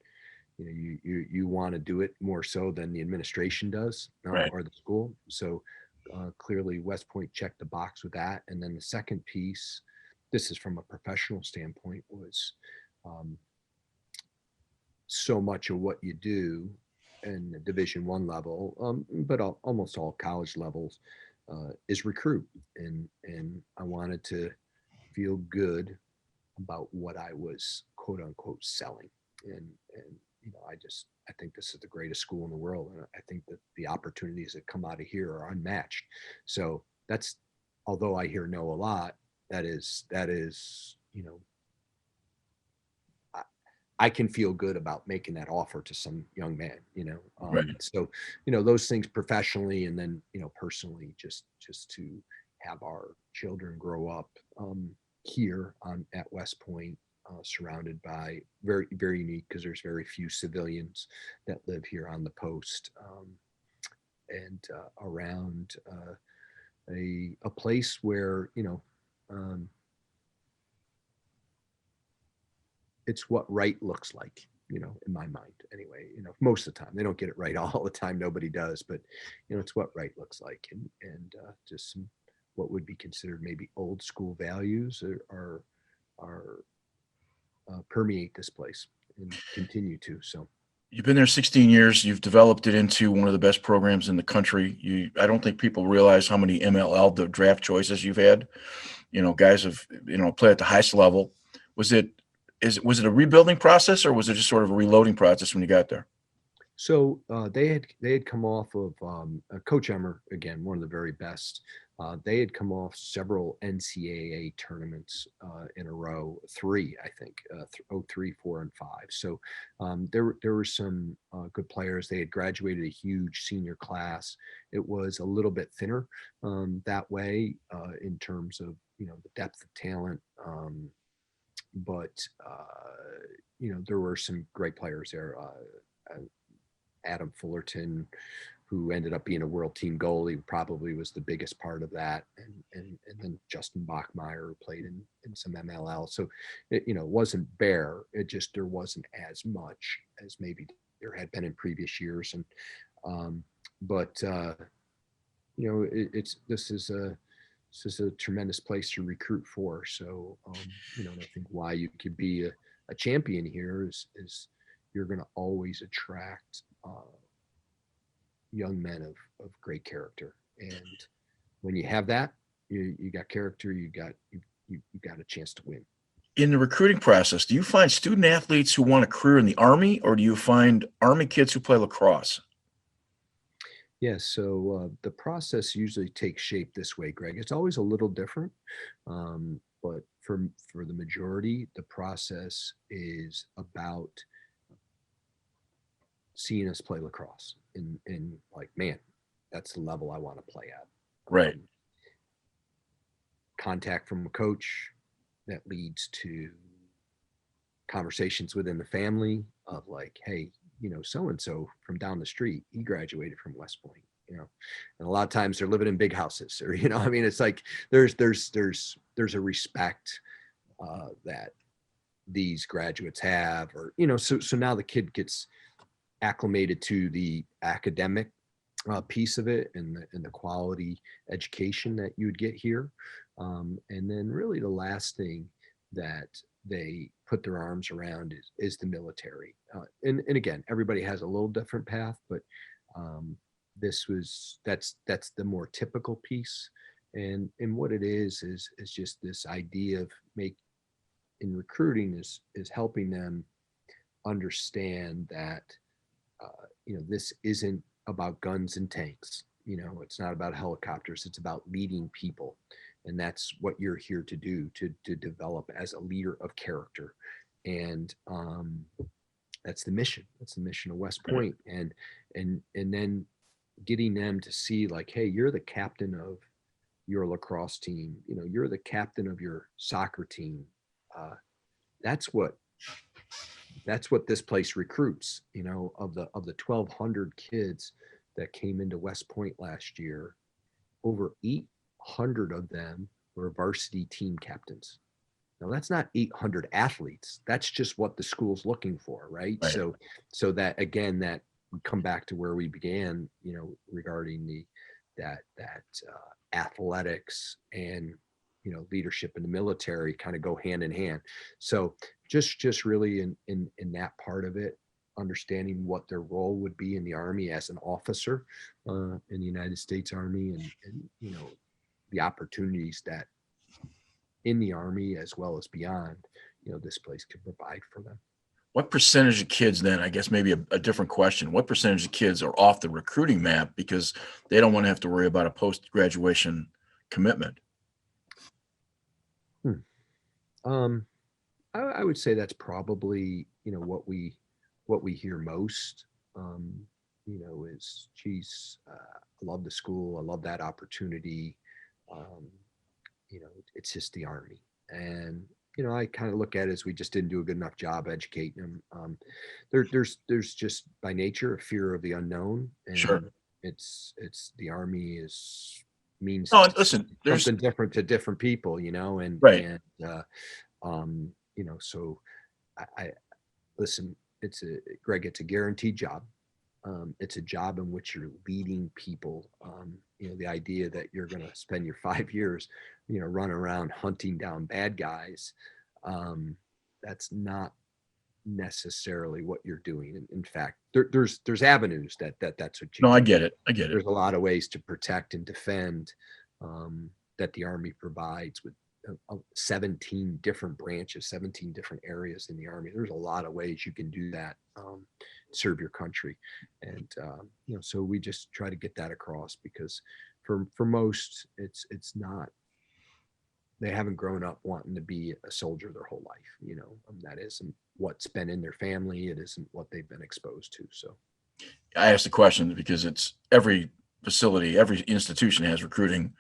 you want to do it more so than the administration does, Right. or the school. So clearly West Point checked the box with that. And then the second piece, this is from a professional standpoint, was so much of what you do in the Division I level, but almost all college levels, is recruit. And I wanted to feel good about what I was quote unquote selling. And I think this is the greatest school in the world. And I think that the opportunities that come out of here are unmatched. So that's, although I hear no a lot, that is, I can feel good about making that offer to some young man, Right. So, those things professionally, and then, personally, just to have our children grow up here at West Point, surrounded by very, very unique, because there's very few civilians that live here on the post, and around a place where, it's what right looks like, in my mind anyway. Most of the time they don't get it right all the time. Nobody does, but it's what right looks like, and just some what would be considered maybe old school values are permeate this place and continue to. So You've been there 16 years. You've developed it into one of the best programs in the country. I don't think people realize how many MLL draft choices you've had. Guys have play at the highest level. Was it a rebuilding process, or was it just sort of a reloading process when you got there? So they had come off of Coach Emmer, again, one of the very best. They had come off several NCAA tournaments in a row, 3, I think, 3, 4, and 5. So there were some good players. They had graduated a huge senior class. It was a little bit thinner that way in terms of the depth of talent, but there were some great players there. Adam Fullerton, who ended up being a world team goalie, probably was the biggest part of that. And then Justin Bachmeyer, who played in some MLL. So, it wasn't bare. It just, there wasn't as much as maybe there had been in previous years. And, this is a tremendous place to recruit for. So, and I think why you could be a champion here is you're going to always attract young men of great character. And when you have that, you got character, you got a chance to win. In the recruiting process, do you find student athletes who want a career in the Army, or do you find Army kids who play lacrosse? Yeah, so the process usually takes shape this way, Greg. It's always a little different, but for the majority, the process is about seeing us play lacrosse and like, man, that's the level I want to play at. Right. Contact from a coach that leads to conversations within the family of like, hey, so-and-so from down the street, he graduated from West Point, and a lot of times they're living in big houses, or, it's like there's a respect that these graduates have, or, so now the kid gets acclimated to the academic piece of it and the quality education that you would get here. And then really the last thing that they put their arms around is the military. And again, everybody has a little different path, but that's the more typical piece. And what it is just this idea of in recruiting is helping them understand that, this isn't about guns and tanks. It's not about helicopters. It's about leading people. And that's what you're here to do, to develop as a leader of character. And that's the mission. That's the mission of West Point. And then getting them to see like, hey, you're the captain of your lacrosse team. You're the captain of your soccer team. That's what this place recruits. Of the 1,200 kids that came into West Point last year, over 800 of them were varsity team captains. Now that's not 800 athletes. That's just what the school's looking for, right? So that, again, that we come back to where we began, regarding that athletics and leadership in the military kind of go hand in hand. So just really in that part of it, understanding what their role would be in the Army as an officer in the United States Army, and the opportunities that in the Army as well as beyond, this place can provide for them. What percentage of kids then, I guess maybe a different question, what percentage of kids are off the recruiting map because they don't want to have to worry about a post-graduation commitment? I would say that's probably, what we hear most, is, geez, I love the school. I love that opportunity. It's just the Army. And, I kind of look at it as we just didn't do a good enough job educating them. There's just by nature a fear of the unknown. And Sure. It's the Army means listen, there's something different to different people, and right. And so I listen, Greg, it's a guaranteed job. It's a job in which you're leading people. The idea that you're going to spend your 5 years, run around hunting down bad guys, that's not necessarily what you're doing. In fact, there's avenues that's what you. No, I get it. There's a lot of ways to protect and defend that the Army provides with 17 different branches, 17 different areas in the Army. There's a lot of ways you can do that, serve your country. And, so we just try to get that across, because for most, it's not, they haven't grown up wanting to be a soldier their whole life. That isn't what's been in their family. It isn't what they've been exposed to. So I asked the question because it's every facility, every institution has recruiting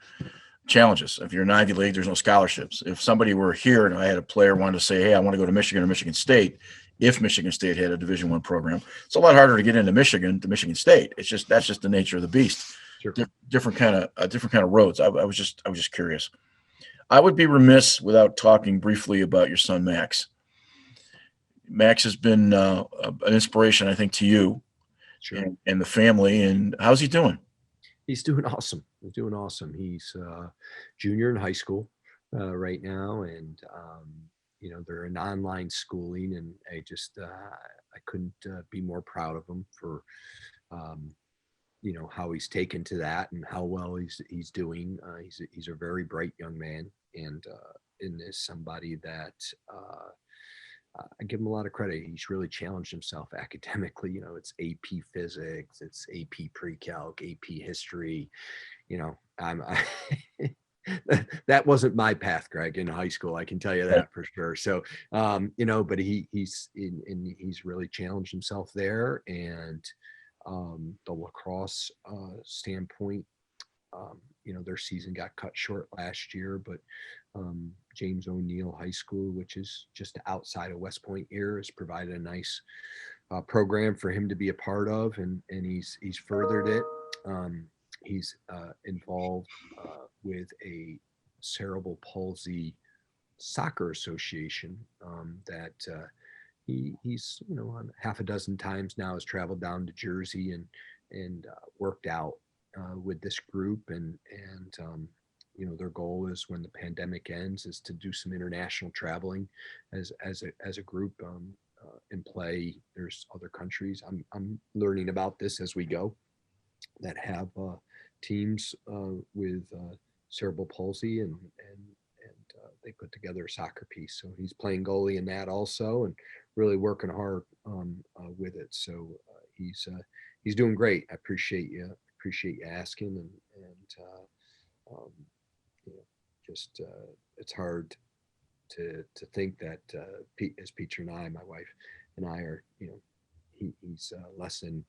challenges. If you're an Ivy League, there's no scholarships. If somebody were here and I had a player wanted to say, hey, I want to go to Michigan or Michigan State, if Michigan State had a Division I program. It's a lot harder to get into Michigan to Michigan State. That's just the nature of the beast. Sure. Different kind of roads. I was just curious. I would be remiss without talking briefly about your son Max. Max has been an inspiration, I think, to you Sure. and the family. And how's he doing? He's doing awesome. He's doing awesome. He's junior in high school right now, and they're in online schooling, and I couldn't be more proud of him for um, how he's taken to that and how well he's doing. He's a very bright young man, and is somebody that I give him a lot of credit. He's really challenged himself academically. It's AP physics, it's AP pre-calc, AP history. That wasn't my path, Greg, in high school. I can tell you that for sure. So, but he's really challenged himself there, and the lacrosse standpoint, their season got cut short last year, but James O'Neill High School, which is just outside of West Point here, has provided a nice program for him to be a part of, and he's furthered it. He's involved with a cerebral palsy soccer association that he's on half a dozen times now has traveled down to Jersey and worked out with this group, and their goal is, when the pandemic ends, is to do some international traveling as a group and play. There's other countries, I'm learning about this as we go, that have teams with cerebral palsy, and they put together a soccer piece. So he's playing goalie in that also, and really working hard with it. So he's doing great. I appreciate you asking, and it's hard to think that as Peter and I, my wife and I, are he's less than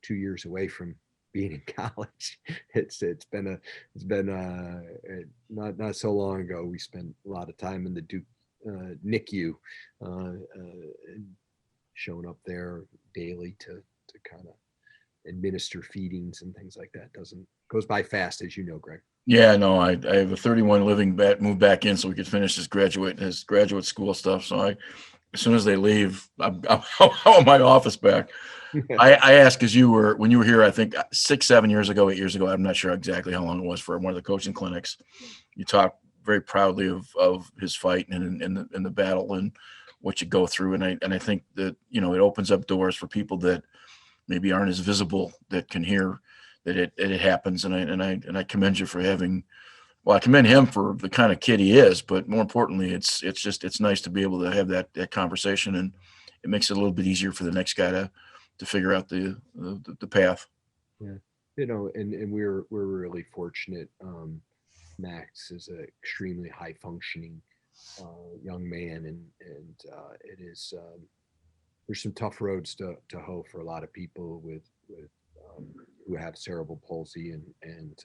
2 years away from being in college. It's been not so long ago. We spent a lot of time in the Duke NICU, showing up there daily to kind of administer feedings and things like that. Goes by fast, as you know, Greg. Yeah, no, I have a 31 moved back in so we could finish his graduate school stuff. So as soon as they leave, I'm on my office back. I asked, because when you were here, I think 6, 7 years ago, 8 years ago, I'm not sure exactly how long it was, for one of the coaching clinics. You talked very proudly of his fight and in the battle and what you go through. And I think that, it opens up doors for people that maybe aren't as visible, that can hear that it happens. And I commend you for I commend him for the kind of kid he is, but more importantly, it's nice to be able to have that conversation, and it makes it a little bit easier for the next guy to figure out the path. Yeah. And we're really fortunate. Max is an extremely high functioning young man, and it is, there's some tough roads to hoe for a lot of people with who have cerebral palsy, and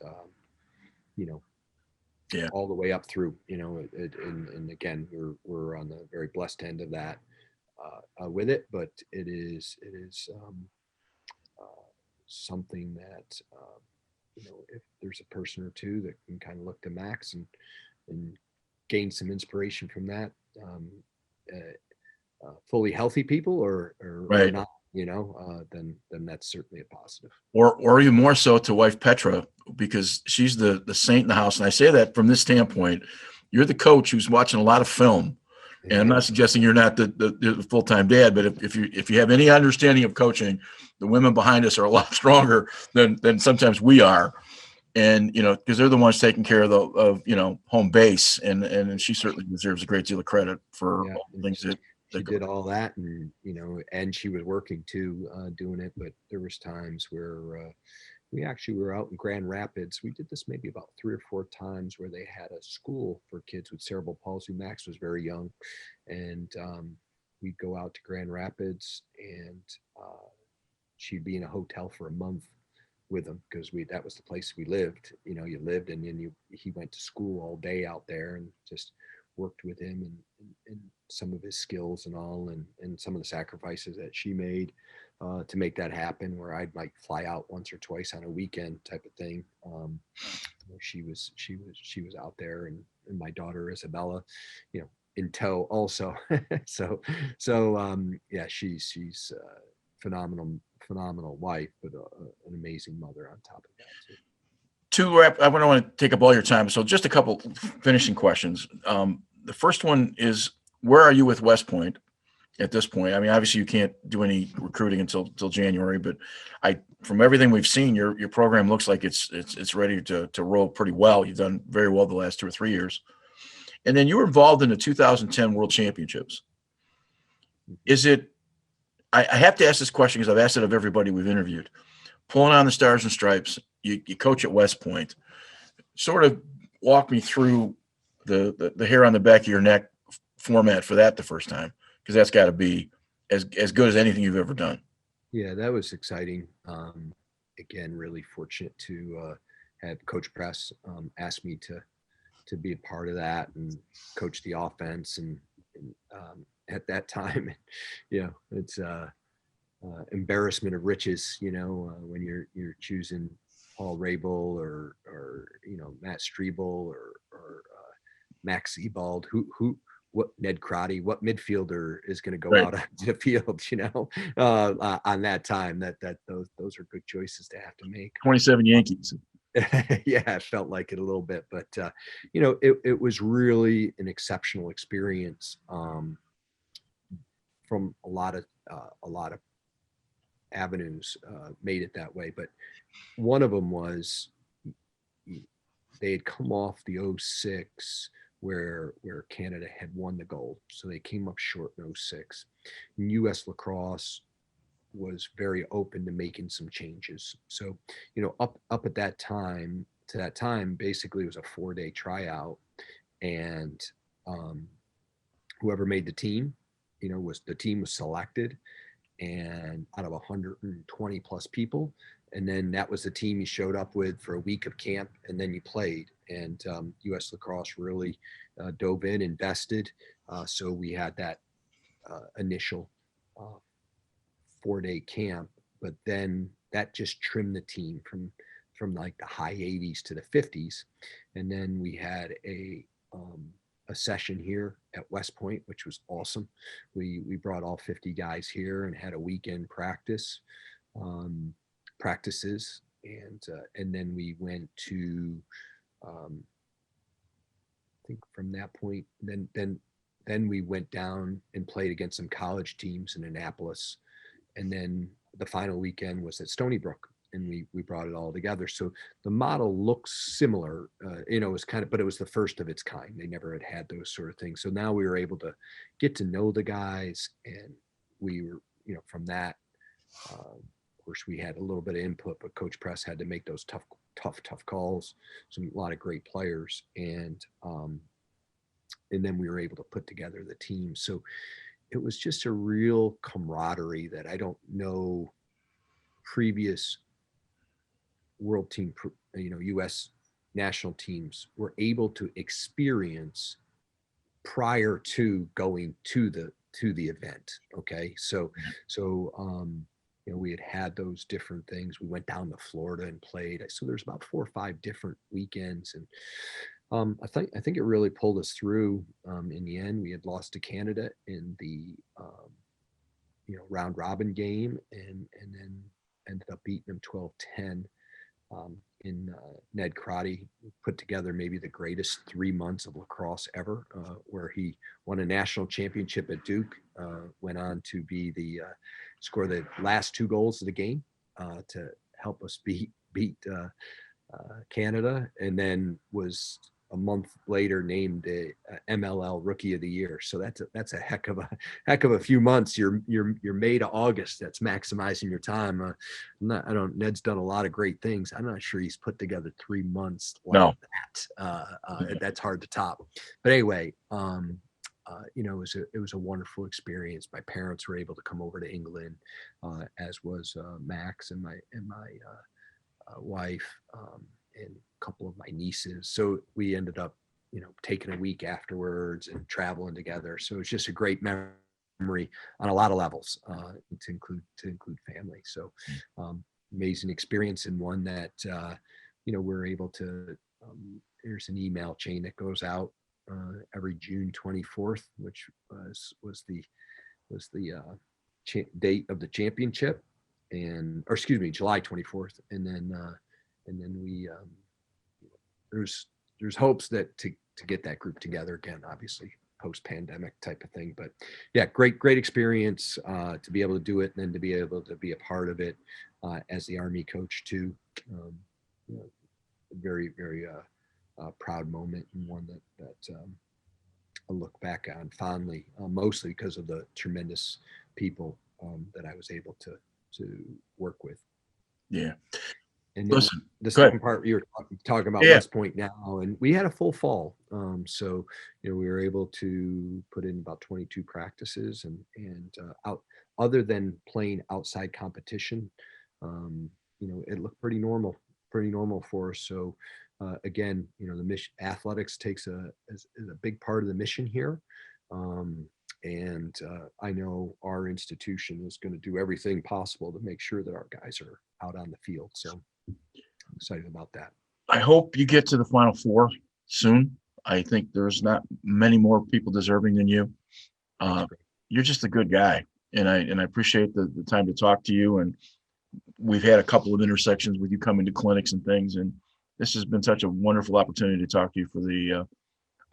Yeah. all the way up through, and again, we're on the very blessed end of that with it, but it is something that if there's a person or two that can kind of look to Max and gain some inspiration from that, fully healthy people or Right. not, then that's certainly a positive. Or even more so to wife Petra, because she's the saint in the house. And I say that from this standpoint: you're the coach who's watching a lot of film. And I'm not suggesting you're not the full-time dad, but if you have any understanding of coaching, the women behind us are a lot stronger than sometimes we are. And, because they're the ones taking care of home base, and she certainly deserves a great deal of credit for all the things that she did all that, and and she was working too, doing it. But there was times where we actually were out in Grand Rapids. We did this maybe about 3 or 4 times, where they had a school for kids with cerebral palsy. Max was very young, and we'd go out to Grand Rapids, and she'd be in a hotel for a month with him, because that was the place we lived. You lived, and then he went to school all day out there, and just worked with him, and some of his skills and all, and some of the sacrifices that she made to make that happen, where I might fly out once or twice on a weekend type of thing. She was out there, and my daughter Isabella, in tow also. Yeah, she's phenomenal wife, but an amazing mother on top of that too. To wrap, I don't want to take up all your time, so just a couple finishing questions. The first one is, where are you with West Point at this point? I mean, obviously you can't do any recruiting until January, but from everything we've seen, your program looks like it's ready to roll pretty well. You've done very well the last 2 or 3 years, and then you were involved in the 2010 World Championships. Is it? I have to ask this question because I've asked it of everybody we've interviewed. Pulling on the Stars and Stripes, you coach at West Point. Sort of walk me through the hair on the back of your neck format for that the first time, because that's got to be as good as anything you've ever done. Yeah, that was exciting. Again, really fortunate to have Coach Press ask me to be a part of that and coach the offense. And at that time, it's embarrassment of riches. When you're choosing Paul Rabel or Matt Strebel or Max Ebald, what Ned Crotty, what midfielder is going to go out onto the field, on that time. Those are good choices to have to make. 27 Yankees. Yeah, it felt like it a little bit, but it was really an exceptional experience from a lot of avenues. Made it that way, but one of them was they had come off the 06 where Canada had won the gold, so they came up short in 06. And U.S. Lacrosse was very open to making some changes. So, up at that time, basically it was a 4-day tryout, and whoever made the team, was selected, and out of 120 plus people. And then that was the team you showed up with for a week of camp, and then you played. And U.S. Lacrosse really dove in, invested. So we had that initial 4-day camp, but then that just trimmed the team from like the high 80s to the 50s. And then we had a session here at West Point, which was awesome. We brought all 50 guys here and had a weekend practices, and then we went to I think from that point, then we went down and played against some college teams in Annapolis, and then the final weekend was at Stony Brook, and we brought it all together. So the model looks similar. It was but it was the first of its kind. They never had those sort of things. So now we were able to get to know the guys, and we were, from that, of course we had a little bit of input, but Coach Press had to make those tough calls. A lot of great players, and then we were able to put together the team. So it was just a real camaraderie that I don't know previous world team, U.S. national teams were able to experience prior to going to the event. Okay. So we had those different things. We went down to Florida and played. So there's about 4 or 5 different weekends. And I think it really pulled us through. In the end, we had lost to Canada in the, round robin game, and then ended up beating them 12-10. In Ned Crotty put together maybe the greatest 3 months of lacrosse ever, where he won a national championship at Duke, went on to be score the last 2 goals of the game to help us beat Canada, and then was a month later named the MLL Rookie of the Year. So that's a heck of a few months. You're May to August. That's maximizing your time. Ned's done a lot of great things. I'm not sure he's put together 3 months like that. That's hard to top. But anyway, it was a wonderful experience. My parents were able to come over to England, as was Max and my wife, and a couple of my nieces. So we ended up taking a week afterwards and traveling together. So it's just a great memory on a lot of levels, to include family. So amazing experience, and one that we're able to. There's an email chain that goes out every June 24th, which was the date of the championship, or excuse me, July 24th, and then we there's hopes that to get that group together again, obviously post-pandemic type of thing. But yeah, great experience to be able to do it, and then to be able to be a part of it as the Army coach too. Very proud moment, and one that I look back on fondly, mostly because of the tremendous people that I was able to work with. Yeah. And then Listen, the second part, you were talking about West Point now, and we had a full fall. So, we were able to put in about 22 practices, and out, other than playing outside competition, it looked pretty normal for us. So, again, the mission athletics is a big part of the mission here. And I know our institution is going to do everything possible to make sure that our guys are out on the field. So I'm excited about that. I hope you get to the Final Four soon. I think there's not many more people deserving than you. You're just a good guy, and I appreciate the time to talk to you. And we've had a couple of intersections with you coming to clinics and things, and this has been such a wonderful opportunity to talk to you for the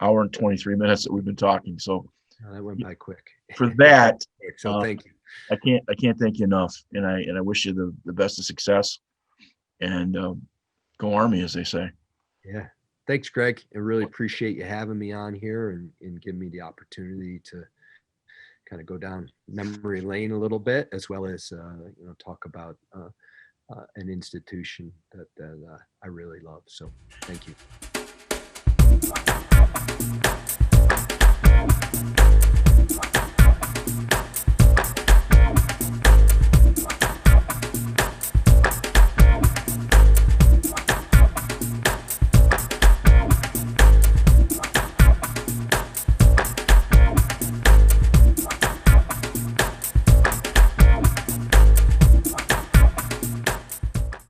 hour and 23 minutes that we've been talking. So that went by quick. For that, so thank you. I can't thank you enough, and I wish you the best of success, and go Army, as they say. Yeah, thanks, Greg. I really appreciate you having me on here and giving me the opportunity to kind of go down memory lane a little bit, as well as talk about an institution that I really love. So thank you.